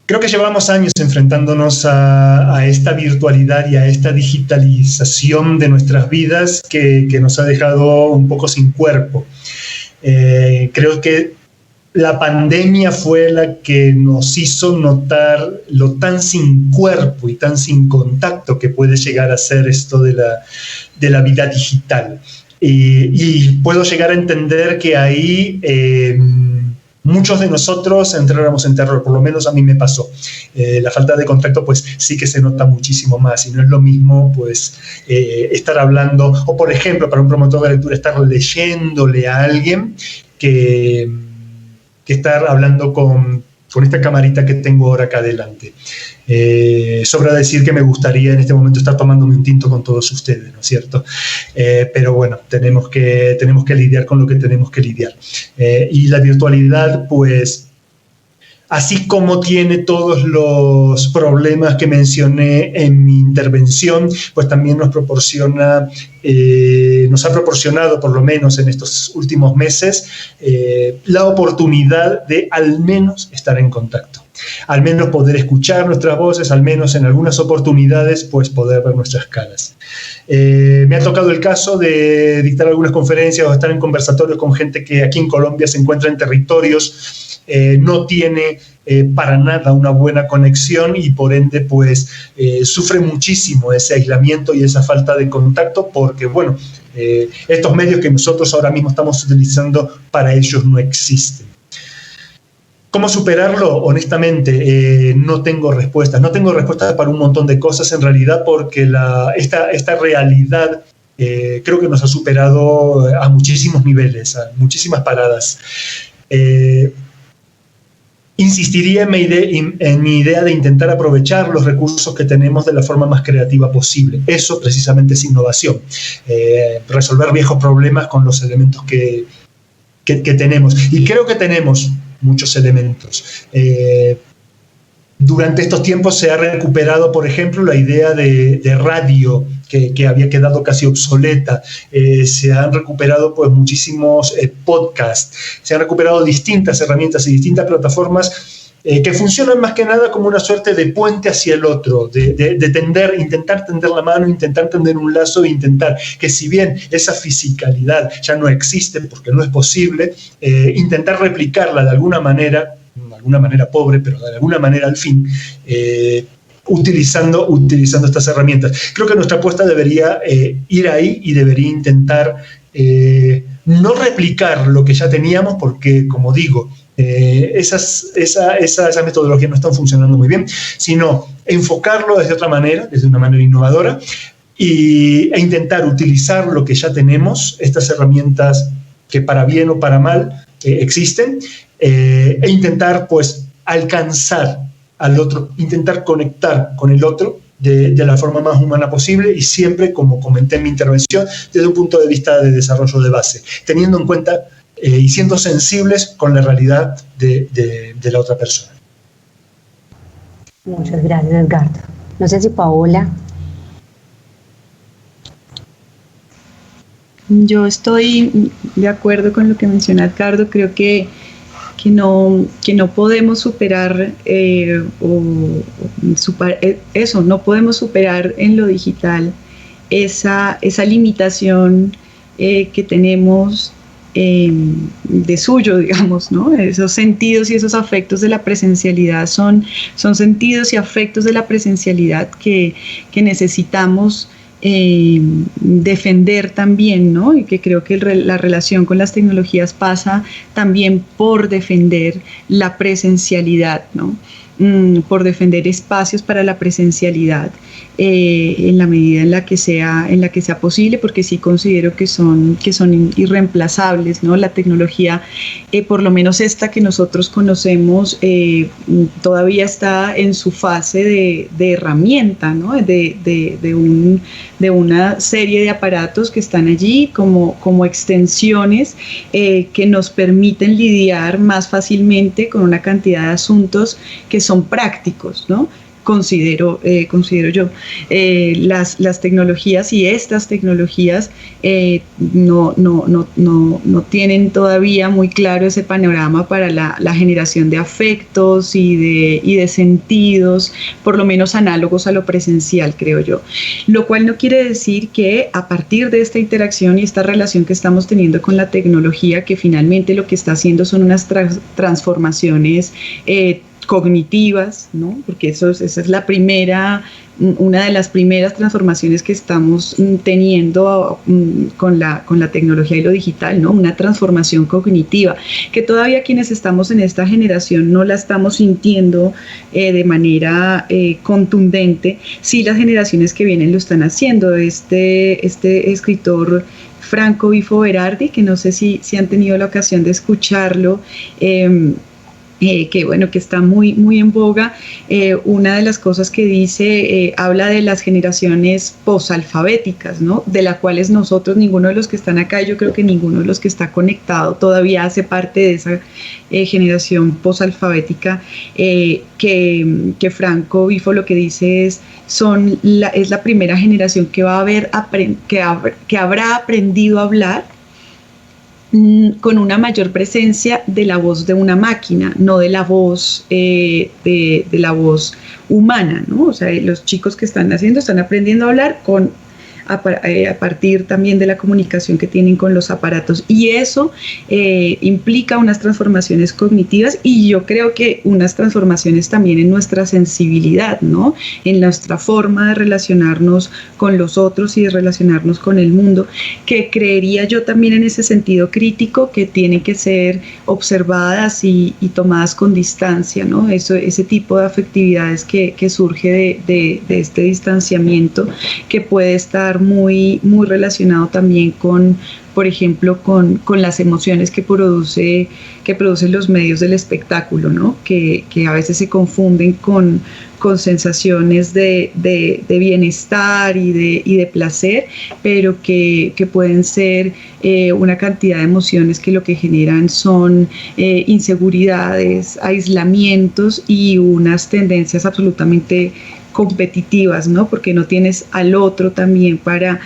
Creo que llevamos años enfrentándonos a esta virtualidad y a esta digitalización de nuestras vidas que nos ha dejado un poco sin cuerpo. Creo que la pandemia fue la que nos hizo notar lo tan sin cuerpo y tan sin contacto que puede llegar a ser esto de la vida digital. Y puedo llegar a entender que ahí muchos de nosotros entráramos en terror, por lo menos a mí me pasó. La falta de contacto pues sí que se nota muchísimo más, y no es lo mismo pues estar hablando, o por ejemplo para un promotor de lectura estar leyéndole a alguien que estar hablando con esta camarita que tengo ahora acá adelante. Sobra decir que me gustaría en este momento estar tomándome un tinto con todos ustedes, ¿no es cierto? Pero bueno, tenemos que lidiar con lo que tenemos que lidiar. Y la virtualidad, pues, así como tiene todos los problemas que mencioné en mi intervención, pues también nos ha proporcionado, por lo menos en estos últimos meses, la oportunidad de al menos estar en contacto. al menos poder escuchar nuestras voces, al menos en algunas oportunidades, pues poder ver nuestras caras. Me ha tocado el caso de dictar algunas conferencias o estar en conversatorios con gente que aquí en Colombia se encuentra en territorios, no tiene para nada una buena conexión y por ende pues sufre muchísimo ese aislamiento y esa falta de contacto porque bueno, estos medios que nosotros ahora mismo estamos utilizando para ellos no existen. ¿Cómo superarlo? Honestamente, no tengo respuestas. No tengo respuestas para un montón de cosas en realidad porque esta realidad creo que nos ha superado a muchísimos niveles, a muchísimas paradas. Insistiría en mi idea de intentar aprovechar los recursos que tenemos de la forma más creativa posible. Eso precisamente es innovación. Resolver viejos problemas con los elementos que tenemos. Y creo que tenemos muchos elementos. Durante estos tiempos se ha recuperado, por ejemplo, la idea de radio que había quedado casi obsoleta. Se han recuperado pues, muchísimos podcasts, se han recuperado distintas herramientas y distintas plataformas que funcionan más que nada como una suerte de puente hacia el otro, de intentar tender la mano, intentar tender un lazo e intentar que si bien esa fisicalidad ya no existe porque no es posible, intentar replicarla de alguna manera pobre, pero de alguna manera al fin, utilizando estas herramientas. Creo que nuestra apuesta debería ir ahí y debería intentar no replicar lo que ya teníamos porque, como digo, esas metodologías no están funcionando muy bien, sino enfocarlo desde otra manera, desde una manera innovadora e intentar utilizar lo que ya tenemos, estas herramientas que para bien o para mal existen, e intentar pues alcanzar al otro, intentar conectar con el otro de la forma más humana posible y siempre, como comenté en mi intervención, desde un punto de vista de desarrollo de base, teniendo en cuenta y siendo sensibles con la realidad de la otra persona. Muchas gracias, Edgardo. No sé si Paola. Yo estoy de acuerdo con lo que menciona Edgardo. Creo que no podemos superar no podemos superar en lo digital esa limitación que tenemos de suyo, digamos, ¿no? Esos sentidos y esos afectos de la presencialidad son sentidos y afectos de la presencialidad que necesitamos defender también, ¿no? Y que creo que la relación con las tecnologías pasa también por defender la presencialidad, ¿no? Por defender espacios para la presencialidad en la medida en la que sea posible, porque sí considero que son irreemplazables, ¿no? La tecnología, por lo menos esta que nosotros conocemos, todavía está en su fase de herramienta, ¿no? de una serie de aparatos que están allí como extensiones que nos permiten lidiar más fácilmente con una cantidad de asuntos que son prácticos, ¿no? Considero yo. Las tecnologías y estas tecnologías no tienen todavía muy claro ese panorama para la generación de afectos y de sentidos, por lo menos análogos a lo presencial, creo yo. Lo cual no quiere decir que a partir de esta interacción y esta relación que estamos teniendo con la tecnología, que finalmente lo que está haciendo son unas transformaciones cognitivas, ¿no? Porque esa es una de las primeras transformaciones que estamos teniendo con la tecnología y lo digital, ¿no? Una transformación cognitiva que todavía quienes estamos en esta generación no la estamos sintiendo de manera contundente. Sí, las generaciones que vienen lo están haciendo. Este escritor Franco Bifo Berardi, que no sé si han tenido la ocasión de escucharlo, que está muy, muy en boga. Una de las cosas que dice, habla de las generaciones posalfabéticas, ¿no? De las cuales nosotros, ninguno de los que están acá, yo creo que ninguno de los que está conectado todavía hace parte de esa generación posalfabética, que Franco Bifo lo que dice es la primera generación que va a haber que habrá aprendido a hablar con una mayor presencia de la voz de una máquina, no de la voz de la voz humana, ¿no? O sea, los chicos que están haciendo están aprendiendo a hablar a partir también de la comunicación que tienen con los aparatos, y eso implica unas transformaciones cognitivas, y yo creo que unas transformaciones también en nuestra sensibilidad, ¿no? En nuestra forma de relacionarnos con los otros y de relacionarnos con el mundo, que creería yo también en ese sentido crítico que tienen que ser observadas y tomadas con distancia, ¿no? Ese tipo de afectividades que surge de este distanciamiento, que puede estar muy relacionado también con, por ejemplo, con las emociones que producen los medios del espectáculo, ¿no? Que a veces se confunden con sensaciones de bienestar y de placer, pero que pueden ser una cantidad de emociones que lo que generan son inseguridades, aislamientos y unas tendencias absolutamente competitivas, ¿no? Porque no tienes al otro también para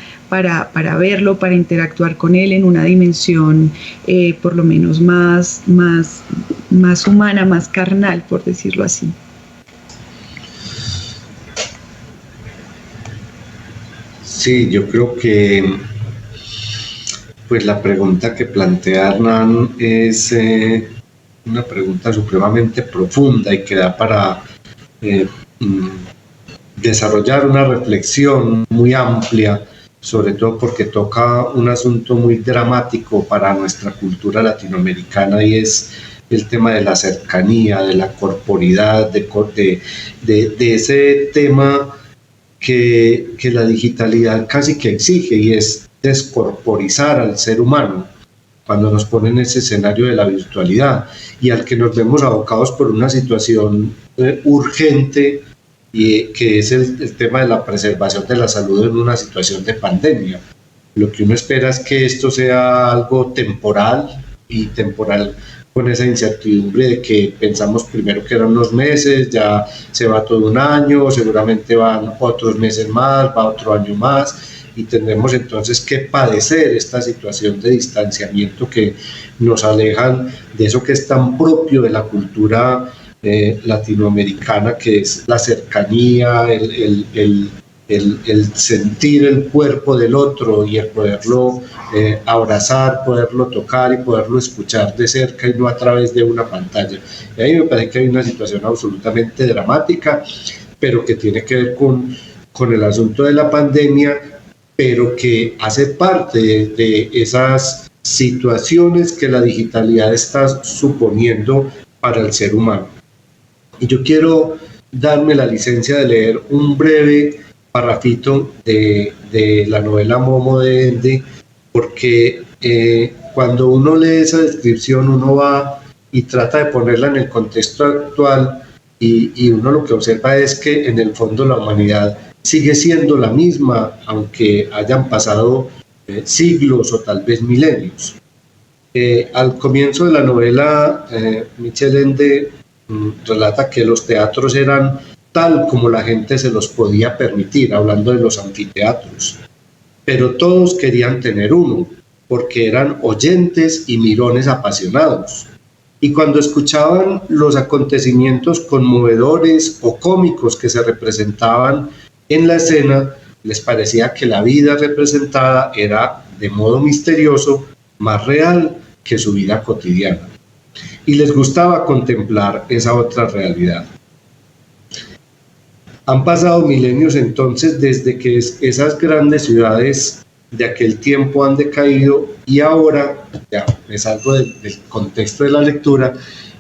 verlo, para interactuar con él en una dimensión por lo menos más humana, más carnal, por decirlo así. Sí, yo creo que pues la pregunta que plantea Hernán es una pregunta supremamente profunda y que da para desarrollar una reflexión muy amplia, sobre todo porque toca un asunto muy dramático para nuestra cultura latinoamericana, y es el tema de la cercanía, de la corporidad, de ese tema que la digitalidad casi que exige, y es descorporizar al ser humano cuando nos pone en ese escenario de la virtualidad, y al que nos vemos abocados por una situación urgente, y que es el tema de la preservación de la salud en una situación de pandemia. Lo que uno espera es que esto sea algo temporal, y temporal con esa incertidumbre de que pensamos primero que eran unos meses, ya se va todo un año, seguramente van otros meses más, va otro año más, y tendremos entonces que padecer esta situación de distanciamiento que nos alejan de eso que es tan propio de la cultura latinoamericana, que es la cercanía, el sentir el cuerpo del otro y el poderlo abrazar, poderlo tocar y poderlo escuchar de cerca y no a través de una pantalla. Y ahí me parece que hay una situación absolutamente dramática, pero que tiene que ver con el asunto de la pandemia, pero que hace parte de esas situaciones que la digitalidad está suponiendo para el ser humano. Y yo quiero darme la licencia de leer un breve parrafito de la novela Momo de Ende, porque cuando uno lee esa descripción, uno va y trata de ponerla en el contexto actual, y uno lo que observa es que en el fondo la humanidad sigue siendo la misma, aunque hayan pasado siglos o tal vez milenios. Al comienzo de la novela, Michel Ende relata que los teatros eran tal como la gente se los podía permitir, hablando de los anfiteatros, pero todos querían tener uno, porque eran oyentes y mirones apasionados, y cuando escuchaban los acontecimientos conmovedores o cómicos que se representaban en la escena, les parecía que la vida representada era de modo misterioso más real que su vida cotidiana, y les gustaba contemplar esa otra realidad. Han pasado milenios entonces desde que esas grandes ciudades de aquel tiempo han decaído, y ahora, ya me salgo del contexto de la lectura,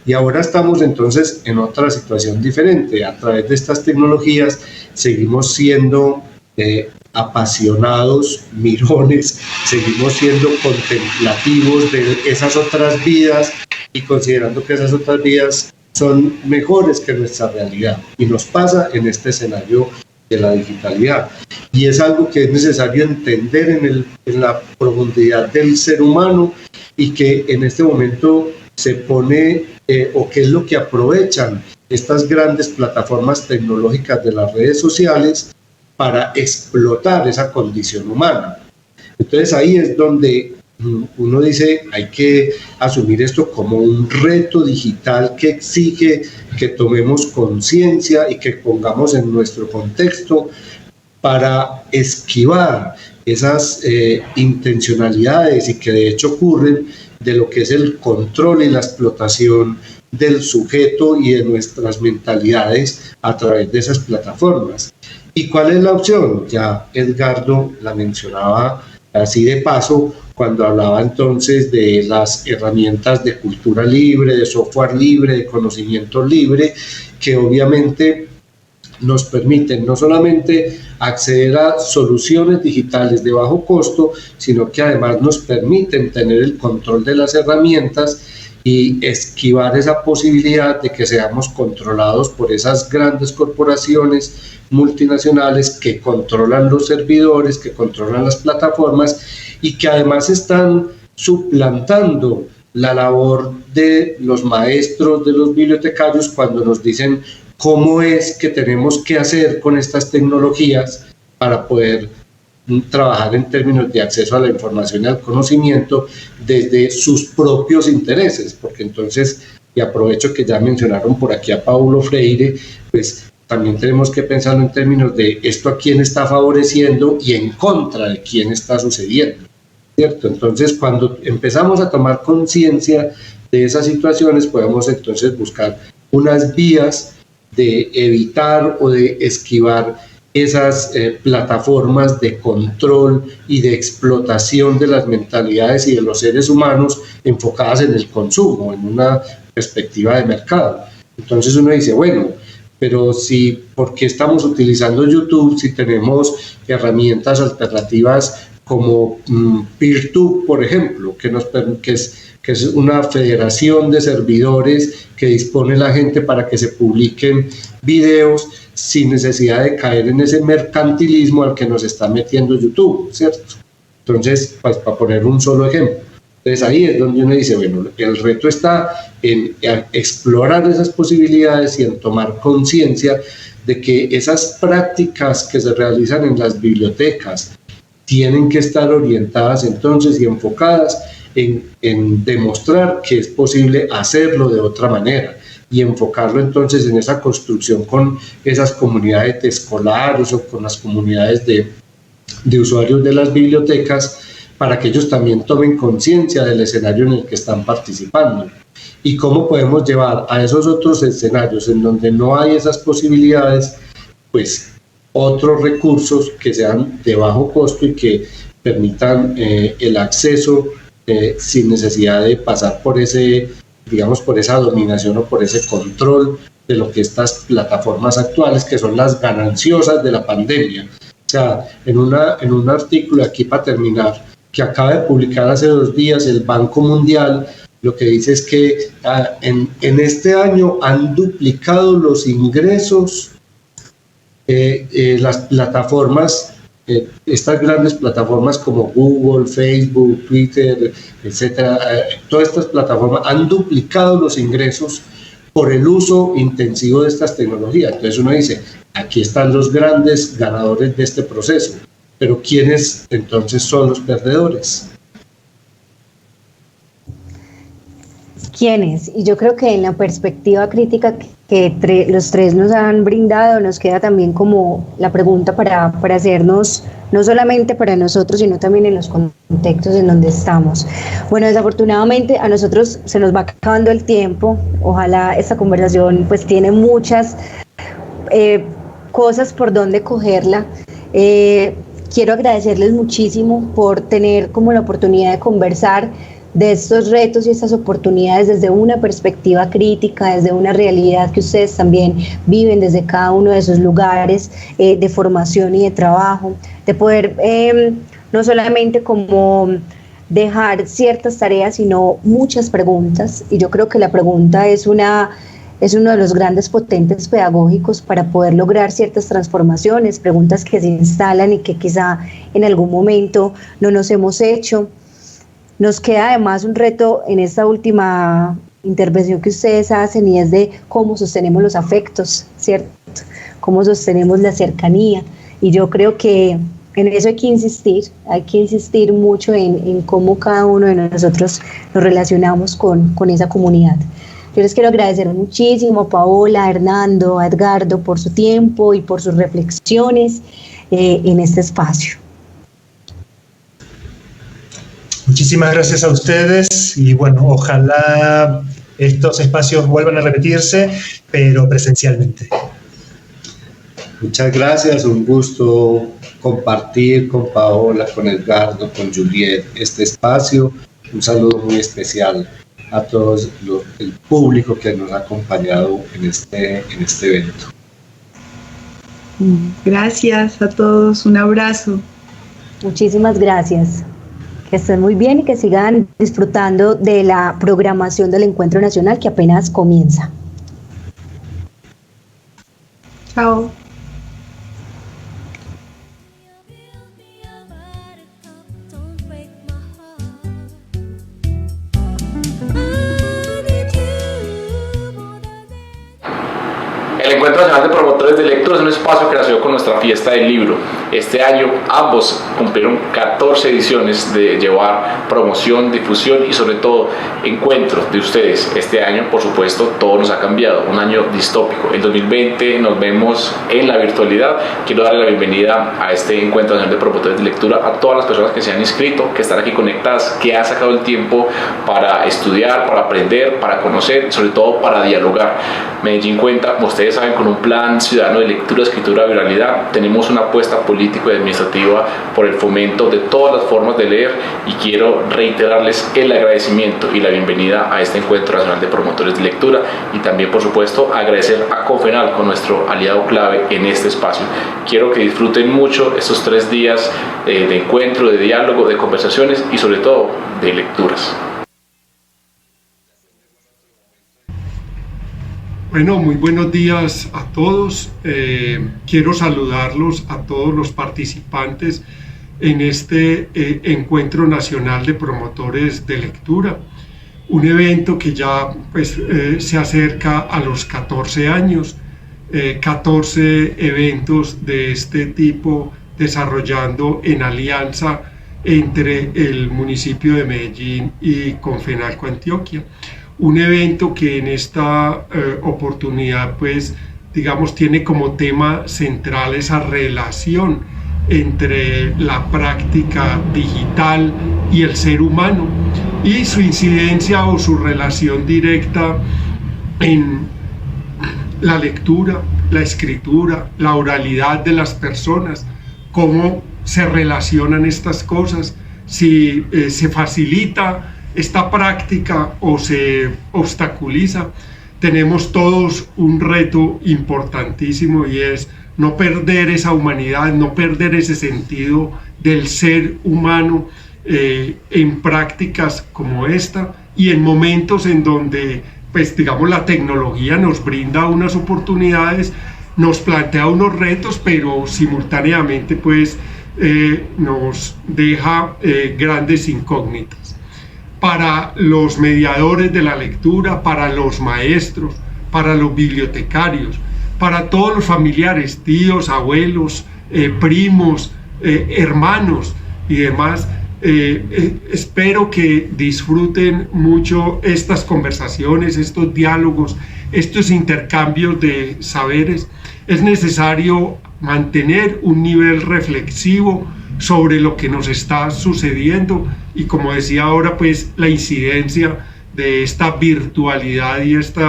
y ahora estamos entonces en otra situación diferente. A través de estas tecnologías seguimos siendo apasionados, mirones, seguimos siendo contemplativos de esas otras vidas y considerando que esas otras vidas son mejores que nuestra realidad, y nos pasa en este escenario de la digitalidad, y es algo que es necesario entender en la profundidad del ser humano, y que en este momento se pone o qué es lo que aprovechan estas grandes plataformas tecnológicas de las redes sociales para explotar esa condición humana. Entonces ahí es donde uno dice, hay que asumir esto como un reto digital que exige que tomemos conciencia y que pongamos en nuestro contexto para esquivar esas intencionalidades, y que de hecho ocurren, de lo que es el control y la explotación del sujeto y de nuestras mentalidades a través de esas plataformas. ¿Y cuál es la opción? Ya Edgardo la mencionaba así de paso, cuando hablaba entonces de las herramientas de cultura libre, de software libre, de conocimiento libre, que obviamente nos permiten no solamente acceder a soluciones digitales de bajo costo, sino que además nos permiten tener el control de las herramientas y esquivar esa posibilidad de que seamos controlados por esas grandes corporaciones multinacionales que controlan los servidores, que controlan las plataformas y que además están suplantando la labor de los maestros, de los bibliotecarios, cuando nos dicen cómo es que tenemos que hacer con estas tecnologías para poder trabajar en términos de acceso a la información y al conocimiento desde sus propios intereses, porque entonces, y aprovecho que ya mencionaron por aquí a Paulo Freire, pues también tenemos que pensarlo en términos de esto a quién está favoreciendo y en contra de quién está sucediendo, ¿cierto? Entonces, cuando empezamos a tomar conciencia de esas situaciones, podemos entonces buscar unas vías de evitar o de esquivar esas plataformas de control y de explotación de las mentalidades y de los seres humanos enfocadas en el consumo, en una perspectiva de mercado. Entonces uno dice, bueno, pero si, ¿por qué estamos utilizando YouTube si tenemos herramientas alternativas como Peertube, por ejemplo, que es una federación de servidores que dispone la gente para que se publiquen videos sin necesidad de caer en ese mercantilismo al que nos está metiendo YouTube, ¿cierto? Entonces, pues, para poner un solo ejemplo. Entonces ahí es donde uno dice, bueno, el reto está en explorar esas posibilidades y en tomar conciencia de que esas prácticas que se realizan en las bibliotecas tienen que estar orientadas entonces y enfocadas en demostrar que es posible hacerlo de otra manera y enfocarlo entonces en esa construcción con esas comunidades de escolares o con las comunidades de usuarios de las bibliotecas, para que ellos también tomen conciencia del escenario en el que están participando y cómo podemos llevar a esos otros escenarios en donde no hay esas posibilidades, pues otros recursos que sean de bajo costo y que permitan el acceso sin necesidad de pasar por ese, digamos, por esa dominación o por ese control de lo que estas plataformas actuales, que son las gananciosas de la pandemia. O sea, en un artículo aquí para terminar, que acaba de publicar hace 2 días el Banco Mundial, lo que dice es que en este año han duplicado los ingresos las plataformas, estas grandes plataformas como Google, Facebook, Twitter, etcétera, todas estas plataformas han duplicado los ingresos por el uso intensivo de estas tecnologías. Entonces uno dice, aquí están los grandes ganadores de este proceso, pero ¿quiénes entonces son los perdedores? ¿Quiénes? Y yo creo que en la perspectiva crítica que los tres nos han brindado, nos queda también como la pregunta para hacernos, no solamente para nosotros, sino también en los contextos en donde estamos. Bueno, desafortunadamente a nosotros se nos va acabando el tiempo. Ojalá esta conversación pues tiene muchas cosas por donde cogerla. Quiero agradecerles muchísimo por tener como la oportunidad de conversar de estos retos y estas oportunidades desde una perspectiva crítica, desde una realidad que ustedes también viven desde cada uno de esos lugares de formación y de trabajo, de poder no solamente como dejar ciertas tareas, sino muchas preguntas. Y yo creo que la pregunta es uno de los grandes potentes pedagógicos para poder lograr ciertas transformaciones, preguntas que se instalan y que quizá en algún momento no nos hemos hecho. Nos queda además un reto en esta última intervención que ustedes hacen, y es de cómo sostenemos los afectos, ¿cierto? Cómo sostenemos la cercanía. Y yo creo que en eso hay que insistir mucho en cómo cada uno de nosotros nos relacionamos con esa comunidad. Yo les quiero agradecer muchísimo a Paola, a Hernando, a Edgardo por su tiempo y por sus reflexiones en este espacio. Muchísimas gracias a ustedes y bueno, ojalá estos espacios vuelvan a repetirse, pero presencialmente. Muchas gracias, un gusto compartir con Paola, con Edgardo, con Juliet este espacio. Un saludo muy especial a todos el público que nos ha acompañado en este evento. Gracias a todos, un abrazo. Muchísimas gracias. Que estén muy bien y que sigan disfrutando de la programación del Encuentro Nacional que apenas comienza. Chao. El Encuentro Nacional de Promotores de Lectura es un espacio que nació con nuestra fiesta del libro. Este año ambos cumplieron 14 ediciones de llevar promoción, difusión y sobre todo encuentros de ustedes. Este año, por supuesto, todo nos ha cambiado, un año distópico. El 2020 nos vemos en la virtualidad. Quiero darle la bienvenida a este Encuentro Nacional de Promotores de Lectura a todas las personas que se han inscrito, que están aquí conectadas, que han sacado el tiempo para estudiar, para aprender, para conocer, sobre todo para dialogar. Medellín cuenta, como ustedes saben, con un plan ciudadano de lectura, escritura y oralidad. Tenemos una apuesta político y administrativa por el fomento de todas las formas de leer y quiero reiterarles el agradecimiento y la bienvenida a este Encuentro Nacional de Promotores de Lectura y también, por supuesto, agradecer a Confenal con nuestro aliado clave en este espacio. Quiero que disfruten mucho estos 3 días de encuentro, de diálogo, de conversaciones y sobre todo de lecturas. Bueno, muy buenos días a todos. Quiero saludarlos a todos los participantes en este Encuentro Nacional de Promotores de Lectura, un evento que ya se acerca a los 14 años, 14 eventos de este tipo desarrollando en alianza entre el municipio de Medellín y Confenalco Antioquia. Un evento que en esta oportunidad, digamos, tiene como tema central esa relación entre la práctica digital y el ser humano y su incidencia o su relación directa en la lectura, la escritura, la oralidad de las personas, cómo se relacionan estas cosas, si se facilita esta práctica o se obstaculiza. Tenemos todos un reto importantísimo y es no perder esa humanidad, no perder ese sentido del ser humano en prácticas como esta y en momentos en donde digamos la tecnología nos brinda unas oportunidades, nos plantea unos retos, pero simultáneamente nos deja grandes incógnitas. Para los mediadores de la lectura, para los maestros, para los bibliotecarios, para todos los familiares, tíos, abuelos, primos, hermanos y demás. Espero que disfruten mucho estas conversaciones, estos diálogos, estos intercambios de saberes. Es necesario mantener un nivel reflexivo sobre lo que nos está sucediendo y, como decía ahora, la incidencia de esta virtualidad y este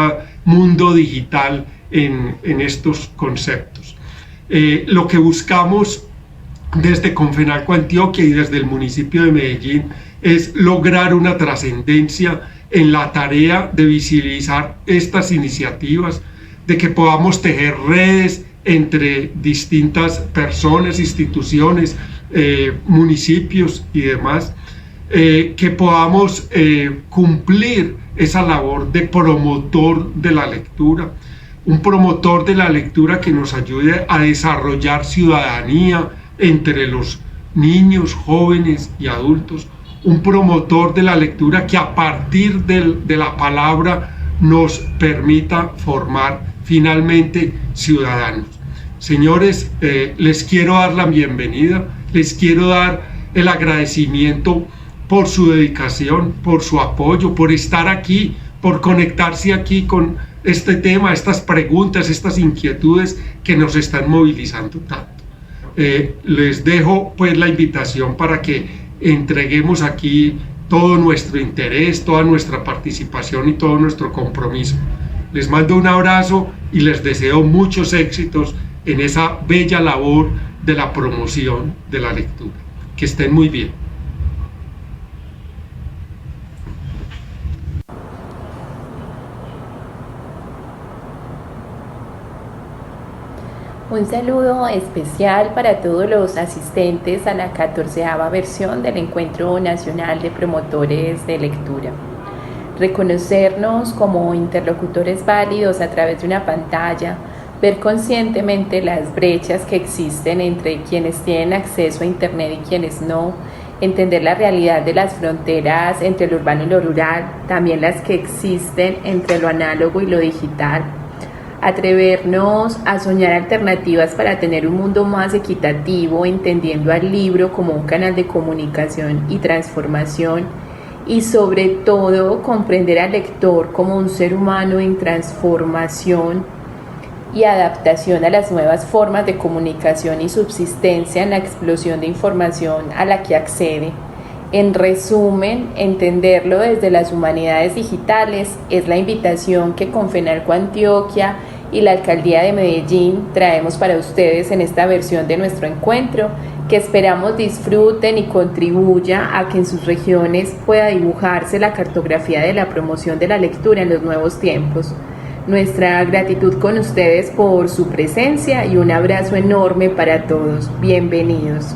mundo digital en estos conceptos. Lo que buscamos desde Confenalco Antioquia y desde el municipio de Medellín es lograr una trascendencia en la tarea de visibilizar estas iniciativas, de que podamos tejer redes entre distintas personas, instituciones, municipios y demás, que podamos cumplir esa labor de promotor de la lectura, un promotor de la lectura que nos ayude a desarrollar ciudadanía entre los niños, jóvenes y adultos, un promotor de la lectura que a partir de la palabra nos permita formar finalmente ciudadanos. Señores, les quiero dar la bienvenida. Les quiero dar el agradecimiento por su dedicación, por su apoyo, por estar aquí, por conectarse aquí con este tema, estas preguntas, estas inquietudes que nos están movilizando tanto. Les dejo pues la invitación para que entreguemos aquí todo nuestro interés, toda nuestra participación y todo nuestro compromiso. Les mando un abrazo y les deseo muchos éxitos en esa bella labor de la promoción de la lectura. Que estén muy bien. Un saludo especial para todos los asistentes a la 14ª versión del Encuentro Nacional de Promotores de Lectura. Reconocernos como interlocutores válidos a través de una pantalla, ver conscientemente las brechas que existen entre quienes tienen acceso a Internet y quienes no, entender la realidad de las fronteras entre lo urbano y lo rural, también las que existen entre lo análogo y lo digital. Atrevernos a soñar alternativas para tener un mundo más equitativo, entendiendo al libro como un canal de comunicación y transformación, y sobre todo comprender al lector como un ser humano en transformación y adaptación a las nuevas formas de comunicación y subsistencia en la explosión de información a la que accede. En resumen, entenderlo desde las humanidades digitales es la invitación que Confenalco Antioquia y la Alcaldía de Medellín traemos para ustedes en esta versión de nuestro encuentro, que esperamos disfruten y contribuya a que en sus regiones pueda dibujarse la cartografía de la promoción de la lectura en los nuevos tiempos. Nuestra gratitud con ustedes por su presencia y un abrazo enorme para todos. Bienvenidos.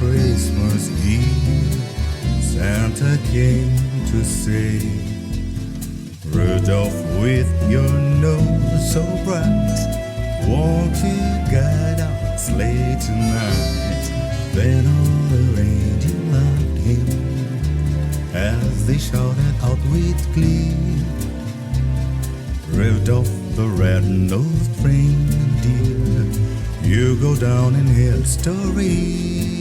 Christmas Eve, Santa came to say, Rudolph, with your nose so bright, won't you guide our sleigh tonight? Then all the reindeer loved him as they shouted out with glee, Rudolph the red-nosed reindeer, you go down in history.